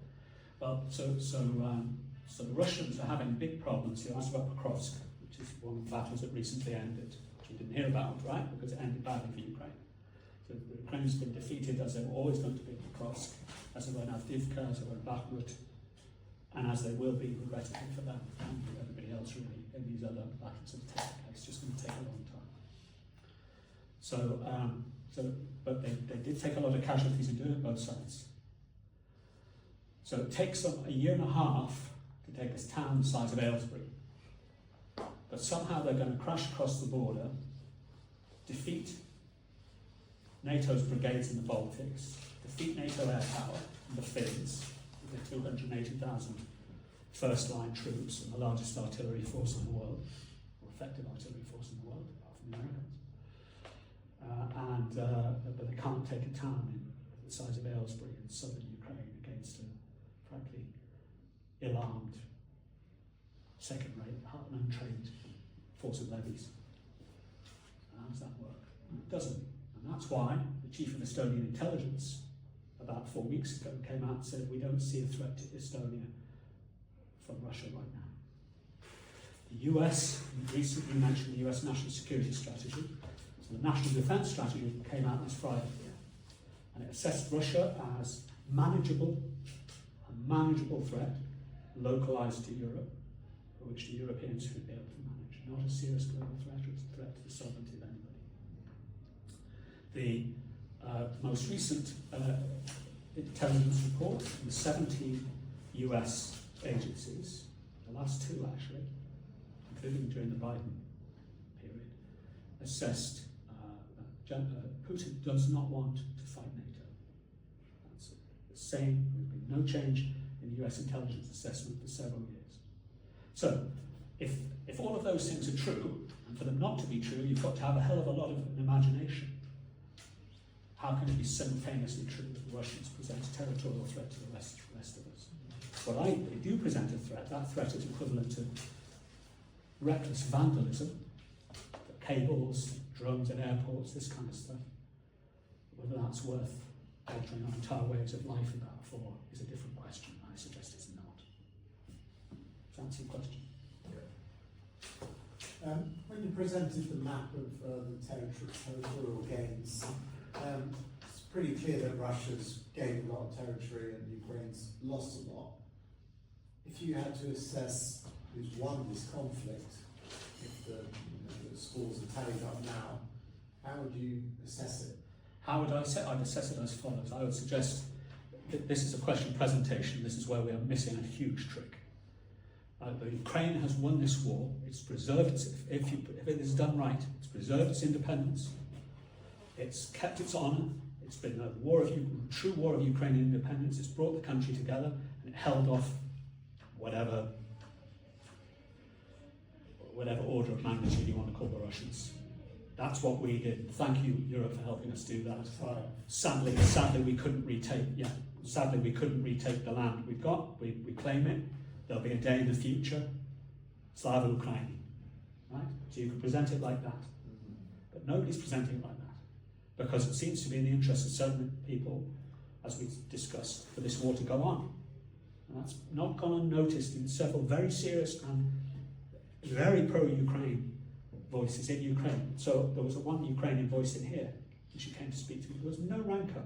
Well, so the Russians are having big problems. You asked about Pokrovsk, which is one of the battles that recently ended, which we didn't hear about, right? Because it ended badly for Ukraine. So the Ukraine's been defeated, as they were always going to be in Pokrovsk, as they were in Avdiivka, as they were in Bakhmut, and as they will be, regrettably for them and for everybody else really, in these other battles that take place. It's just going to take a long time. But they did take a lot of casualties in doing it, both sides. So it takes them a year and a half to take this town the size of Aylesbury. But somehow they're going to crash across the border, defeat NATO's brigades in the Baltics, defeat NATO air power and the Finns, with their 280,000 first-line troops and the largest artillery force in the world, or effective artillery force in the world, apart from the Americans. But they can't take a town the size of Aylesbury in southern Ukraine against a frankly ill-armed, second-rate, untrained force of levies. How does that work? It doesn't. And that's why the chief of Estonian intelligence, about 4 weeks ago, came out and said, we don't see a threat to Estonia from Russia right now. The US, recently mentioned the US National Security Strategy. So the National Defense Strategy came out this Friday, and it assessed Russia as a manageable threat, localized to Europe, for which the Europeans should be able to manage, not a serious global threat or a threat to the sovereignty of anybody. The most recent intelligence report from the 17 US agencies, the last 2 actually, including during the Biden period, assessed that Putin does not want to fight NATO. That's the same, there's been no change in the US intelligence assessment for several years. So, if all of those things are true, and for them not to be true, you've got to have a hell of a lot of imagination. How can it be simultaneously true that the Russians present a territorial threat to the rest of us? Well, they do present a threat. That threat is equivalent to reckless vandalism, cables, drones at airports, this kind of stuff. Whether that's worth altering our entire ways of life about for is a different question. I suggest it's not. Does that answer your question? When you presented the map of the territorial gains, it's pretty clear that Russia's gained a lot of territory and Ukraine's lost a lot. If you had to assess who's won this conflict, if the scores are tallied up now, how would you assess it? How would I say? I'd assess it as follows. I would suggest that this is a question presentation. This is where we are missing a huge trick. The Ukraine has won this war. It's preserved its, if it is done right, it's preserved its independence. It's kept its honour. It's been a true war of Ukrainian independence. It's brought the country together and it held off whatever order of magnitude you want to call the Russians. That's what we did. Thank you, Europe, for helping us do that. Sadly, we couldn't retake. Yeah, sadly, we couldn't retake the land we've got. We claim it. There'll be a day in the future. Slava Ukraini, right? So you can present it like that, but nobody's presenting it like that because it seems to be in the interest of certain people, as we discussed, for this war to go on, and that's not gone unnoticed in several very serious and very pro-Ukraine voices in Ukraine. So there was one Ukrainian voice in here, and she came to speak to me. There was no rancor,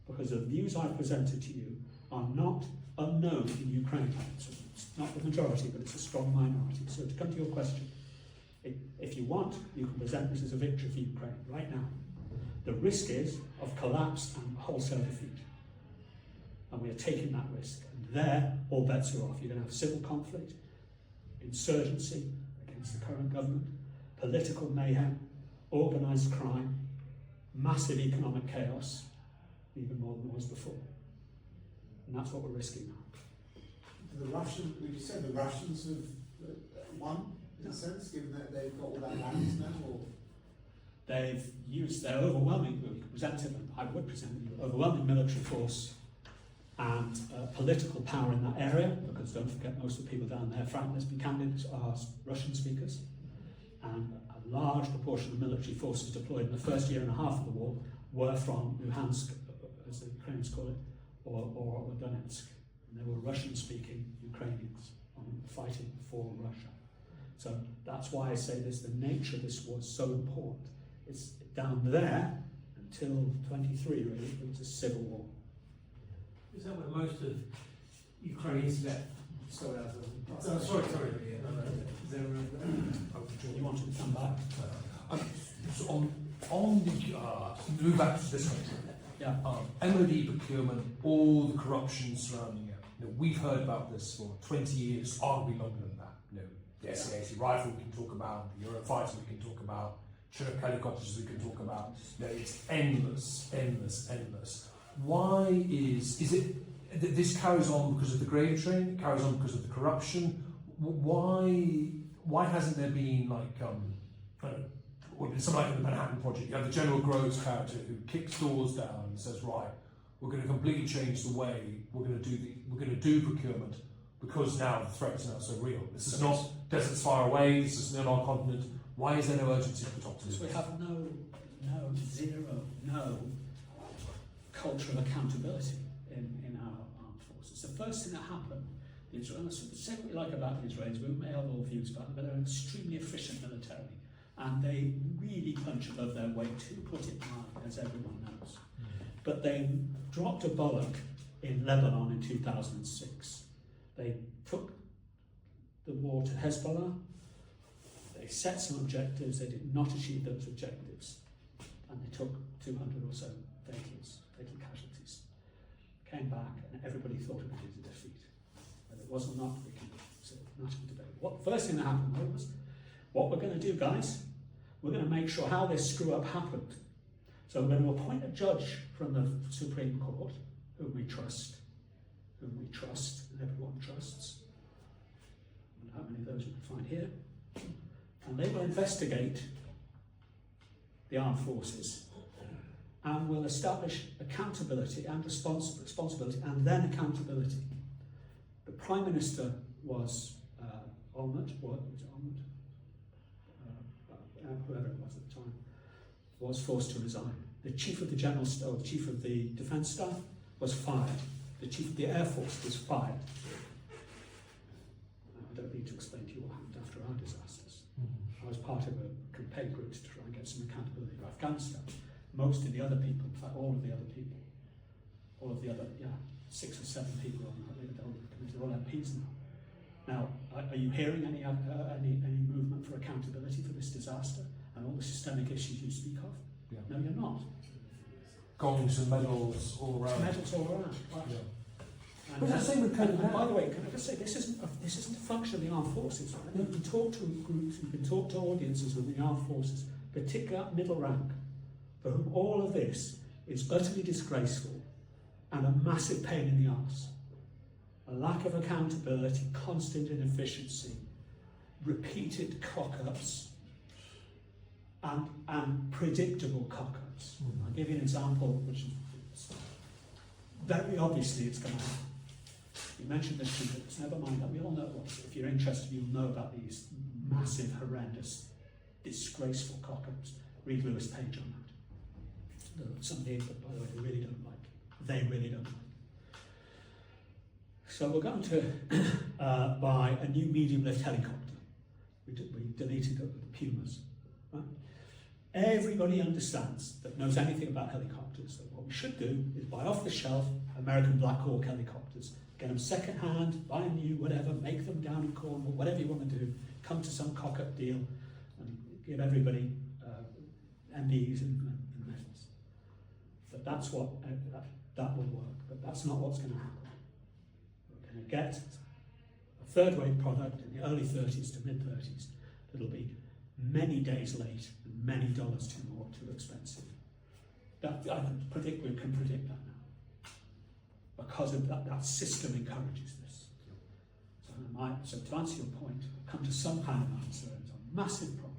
because the views I presented to you are not unknown in Ukraine. It's not the majority, but it's a strong minority. So to come to your question, if you want, you can present this as a victory for Ukraine right now. The risk is of collapse and wholesale defeat. And we are taking that risk. And there, all bets are off. You're going to have civil conflict, insurgency against the current government, political mayhem, organised crime, massive economic chaos, even more than there was before. And that's what we're risking now. Would you say the Russians have won, in a sense, given that they've got all that land now? Or? They've used their overwhelming, I would present you, overwhelming military force and political power in that area, because don't forget most of the people down there, Frank, let's be candid, are Russian speakers. And a large proportion of military forces deployed in the first year and a half of the war were from Luhansk, as the Ukrainians call it, or Donetsk. And they were Russian-speaking Ukrainians fighting for Russia. So that's why I say this, the nature of this war is so important. It's down there until 23, really, it was a civil war. Is that where most of Ukraine's left? Sorry. You wanted to come back? So on the move back to this country, Yeah. MOD procurement, all the corruption surrounding it. You know, we've heard about this for 20 years, arguably longer than that. You know, the SA-80 rifle we can talk about, the Eurofighter we can talk about, Chinook helicopters we can talk about. You know, it's endless. Why is it this carries on because of the grave train? It carries on because of the corruption. Why hasn't there been like something like the Manhattan Project? You have the General Groves character who kicks doors down and says, right, we're going to completely change the way we're going to do procurement because now the threat is now so real. This is not deserts far away. This is not our continent. Why is there no urgency to talk to this? Because we have no culture of accountability in our armed forces. The first thing that happened, the Israelis, say what you like about the Israelis, we may have all views about them, but they're extremely efficient militarily. And they really punch above their weight, to put it mildly, as everyone knows. But they dropped a bollock in Lebanon in 2006. They took the war to Hezbollah. They set some objectives. They did not achieve those objectives. And they took 200 or so fatal casualties. Came back, and everybody thought of it as a defeat. Whether it was or not, we can say not in debate. First thing that happened was, what we're going to do, guys, we're going to make sure how this screw up happened. So we're going to appoint a judge from the Supreme Court, whom we trust, and everyone trusts. I wonder how many of those we can find here. And they will investigate the armed forces and will establish accountability and responsibility and then accountability. The Prime Minister was Olmert, whoever it was at the time, was forced to resign. The Chief of the General Staff, the Chief of the Defence Staff was fired. The Chief of the Air Force was fired. I don't need to explain to you what happened after our disasters. I was part of a campaign group to try and get some accountability for Afghanistan. Most of the other people, in fact all of the other 6 or 7 people on the committee, they're all MPs now. Now, are you hearing any movement for accountability for this disaster and all the systemic issues you speak of? Yeah. No, you're not. Gongs and medals all around. Medals all around. Right. Yeah. And, But that's the same with and by the way, can I just say, this isn't a function of the armed forces. Right? You can talk to groups, you can talk to audiences within the armed forces, particularly at middle rank, for whom all of this is utterly disgraceful and a massive pain in the arse. A lack of accountability, constant inefficiency, repeated cock-ups, and predictable cock-ups. I'll give you an example, which is very obviously it's going to happen. You mentioned this to us, never mind that, we all know what. If you're interested, you'll know about these massive, horrendous, disgraceful cock-ups. Read Lewis Page on that. Some names that, by the way, they really don't like. They really don't like. So we're going to buy a new medium-lift helicopter. We deleted the Pumas. Right? Everybody understands that knows anything about helicopters that what we should do is buy off-the-shelf American Black Hawk helicopters, get them second-hand, buy them new, whatever, make them down in Cornwall, whatever you want to do, come to some cock-up deal and give everybody MBs and medals. But that's what, that will work, but that's not what's going to happen. We're going to get a third-rate product in the early 30s to mid-30s that'll be many days late and many dollars too expensive. That I can predict, we can predict that now. Because of that system encourages this. So to answer your point, come to some kind of answer. It's a massive problem.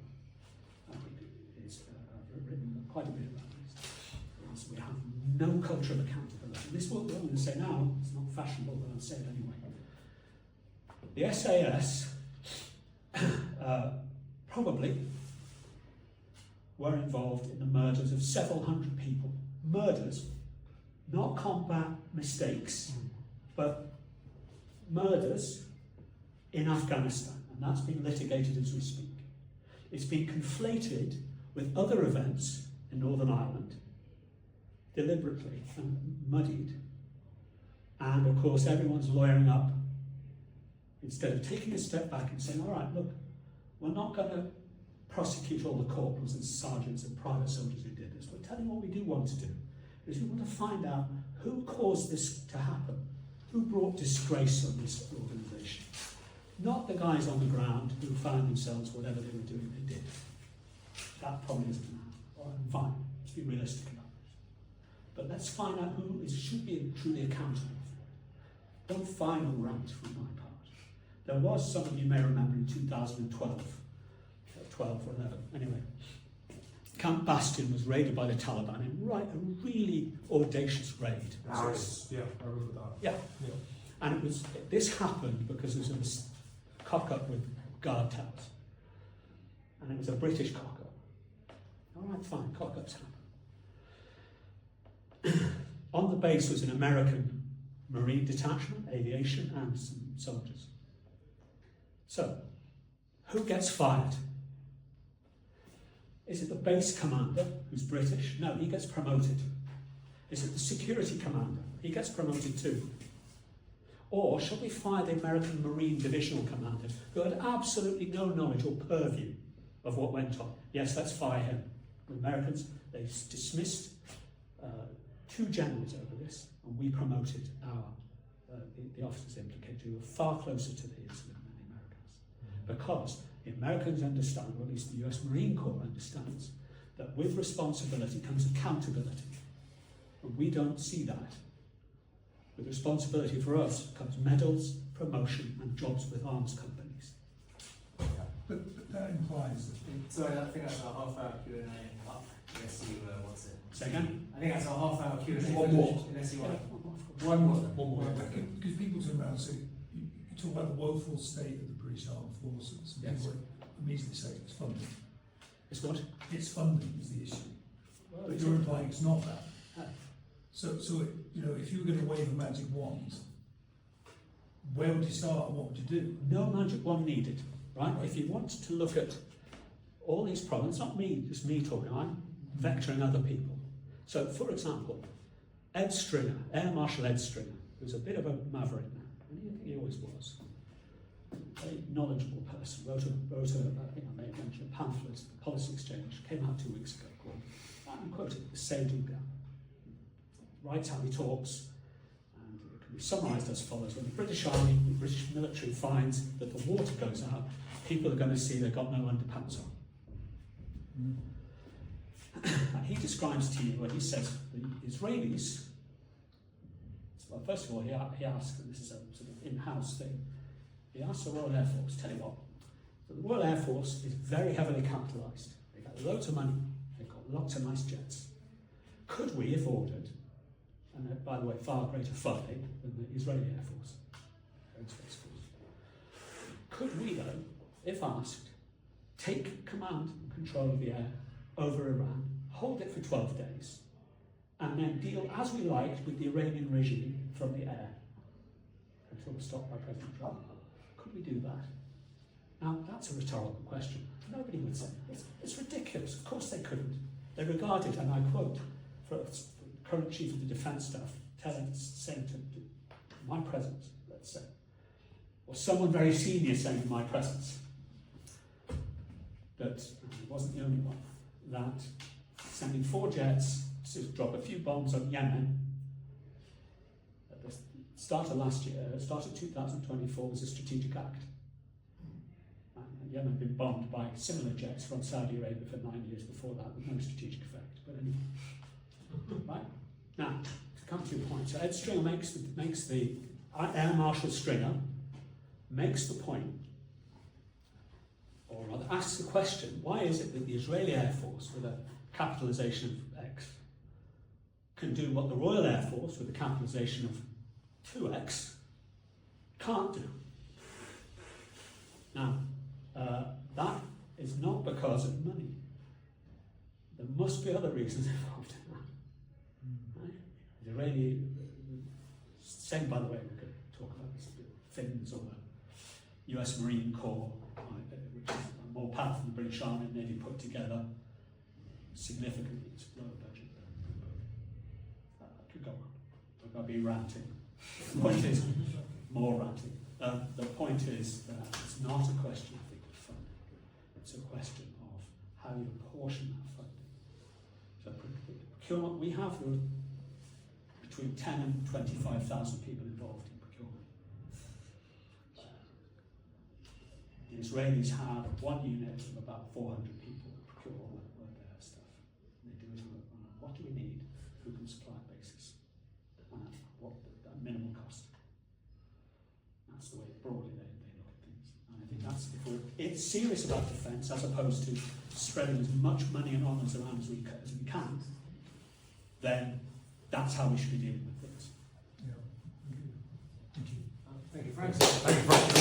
I think I've written quite a bit about this. We have no culture of accountability. And this is what I'm going to say now. It's not fashionable, but I'll say it anyway. The SAS probably were involved in the murders of several hundred people. Murders, not combat mistakes, but murders in Afghanistan, and that's been litigated as we speak. It's been conflated with other events in Northern Ireland, deliberately and muddied, and of course everyone's lawyering up instead of taking a step back and saying, all right, look, we're not going to prosecute all the corporals and sergeants and private soldiers who did this. We're telling you what we do want to do, is we want to find out who caused this to happen, who brought disgrace on this organisation. Not the guys on the ground who found themselves, whatever they were doing, they did. That probably isn't going to happen. All right, fine, let's be realistic about it. But let's find out who should be truly accountable for it. One final rant from my part. There was, some of you may remember, in 2012, 12 or 11, anyway, Camp Bastion was raided by the Taliban in a really audacious raid. Paris, yeah, I remember that. Yeah. And this happened because there was a cock-up with guard towers. And it was a British cock-up. All right, fine, cock-ups happen. On the base was an American Marine detachment, aviation, and some soldiers. So, who gets fired? Is it the base commander, who's British? No, he gets promoted. Is it the security commander? He gets promoted too. Or shall we fire the American Marine Divisional Commander, who had absolutely no knowledge or purview of what went on? Yes, let's fire him. The Americans, they dismissed 2 generals over this, and we promoted the officers implicated, who were far closer to the incident than the Americans. Because the Americans understand, or at least the US Marine Corps understands, that with responsibility comes accountability. And we don't see that. With responsibility for us comes medals, promotion, and jobs with arms companies. But that implies that Sorry, I think that's our half-hour Q&A. Unless you what's it? Say again? I think that's our half-hour Q&A. One more. Unless you want. One more. because people turn around and say, you talk about the woeful state of the British Armed Forces, and Yes. people immediately say it's funding. It's what? It's funding is the issue. Well, But it's you're implying it's not that. No. So if you were going to wave a magic wand, where would you start and what would you do? no magic wand needed, right? If you want to look at all these problems, not me, just me talking, I'm vectoring other people. So, for example, Ed Stringer, Air Marshal Ed Stringer, who's a bit of a maverick now, and he always was, a very knowledgeable person, wrote a I think I may have mentioned, a pamphlet, the Policy Exchange, came out 2 weeks ago, called, I'm quoting, the cede. Writes how he talks, and it can be summarised as follows. When the British Army, the British military finds that the water goes out, people are going to see they've got no underpants on. And he describes to you what he says, the Israelis, well, first of all, he asks, and this is a sort of in-house thing, he asks the Royal Air Force, tell you what, so the Royal Air Force is very heavily capitalised. They've got loads of money, they've got lots of nice jets. Could we, if ordered, and by the way, far greater funding than the Israeli Air Force, Air Space Force, could we, though, if asked, take command and control of the air over Iran, hold it for 12 days, and then deal as we liked with the Iranian regime from the air until stopped by President Trump? Could we do that? Now, that's a rhetorical question. Nobody would say, it's ridiculous. Of course they couldn't. They regarded, and I quote, for current chief of the defence staff, saying to my presence, let's say, or someone very senior saying in my presence, that he wasn't the only one, that sending 4 jets to drop a few bombs on Yemen at the start of last year, start of 2024, was a strategic act. And Yemen had been bombed by similar jets from Saudi Arabia for 9 years before that, with no strategic effect. But anyway, right now to come to your point. So Ed Stringer makes the Air Marshal Stringer makes the point, or rather asks the question: why is it that the Israeli Air Force, with a capitalisation of X, can do what the Royal Air Force, with a capitalisation of 2x, can't do? Now, that is not because of money. There must be other reasons involved in that. Right? The Israeli, same by the way, we could talk about this, the Finns or the US Marine Corps, which is more powerful than the British Army and Navy put together, significantly lower budget. I could go on. I'll be ranting. The point is, more ranting. The point is that it's not a question, I think, of funding. It's a question of how you apportion that funding. So procurement, we have between 10 and 25,000 people involved in procurement. The Israelis have one unit of about 400 people procure all their stuff. And they do it on a what do we need, who can supply basis, and what the minimal cost. That's the way broadly they look at things. And I think that's, if we're serious about defence, as opposed to spreading as much money and honours around as we can, then that's how we should be dealing with things. Yeah. Thank you. Thank you, Frank. Thank you, Frank.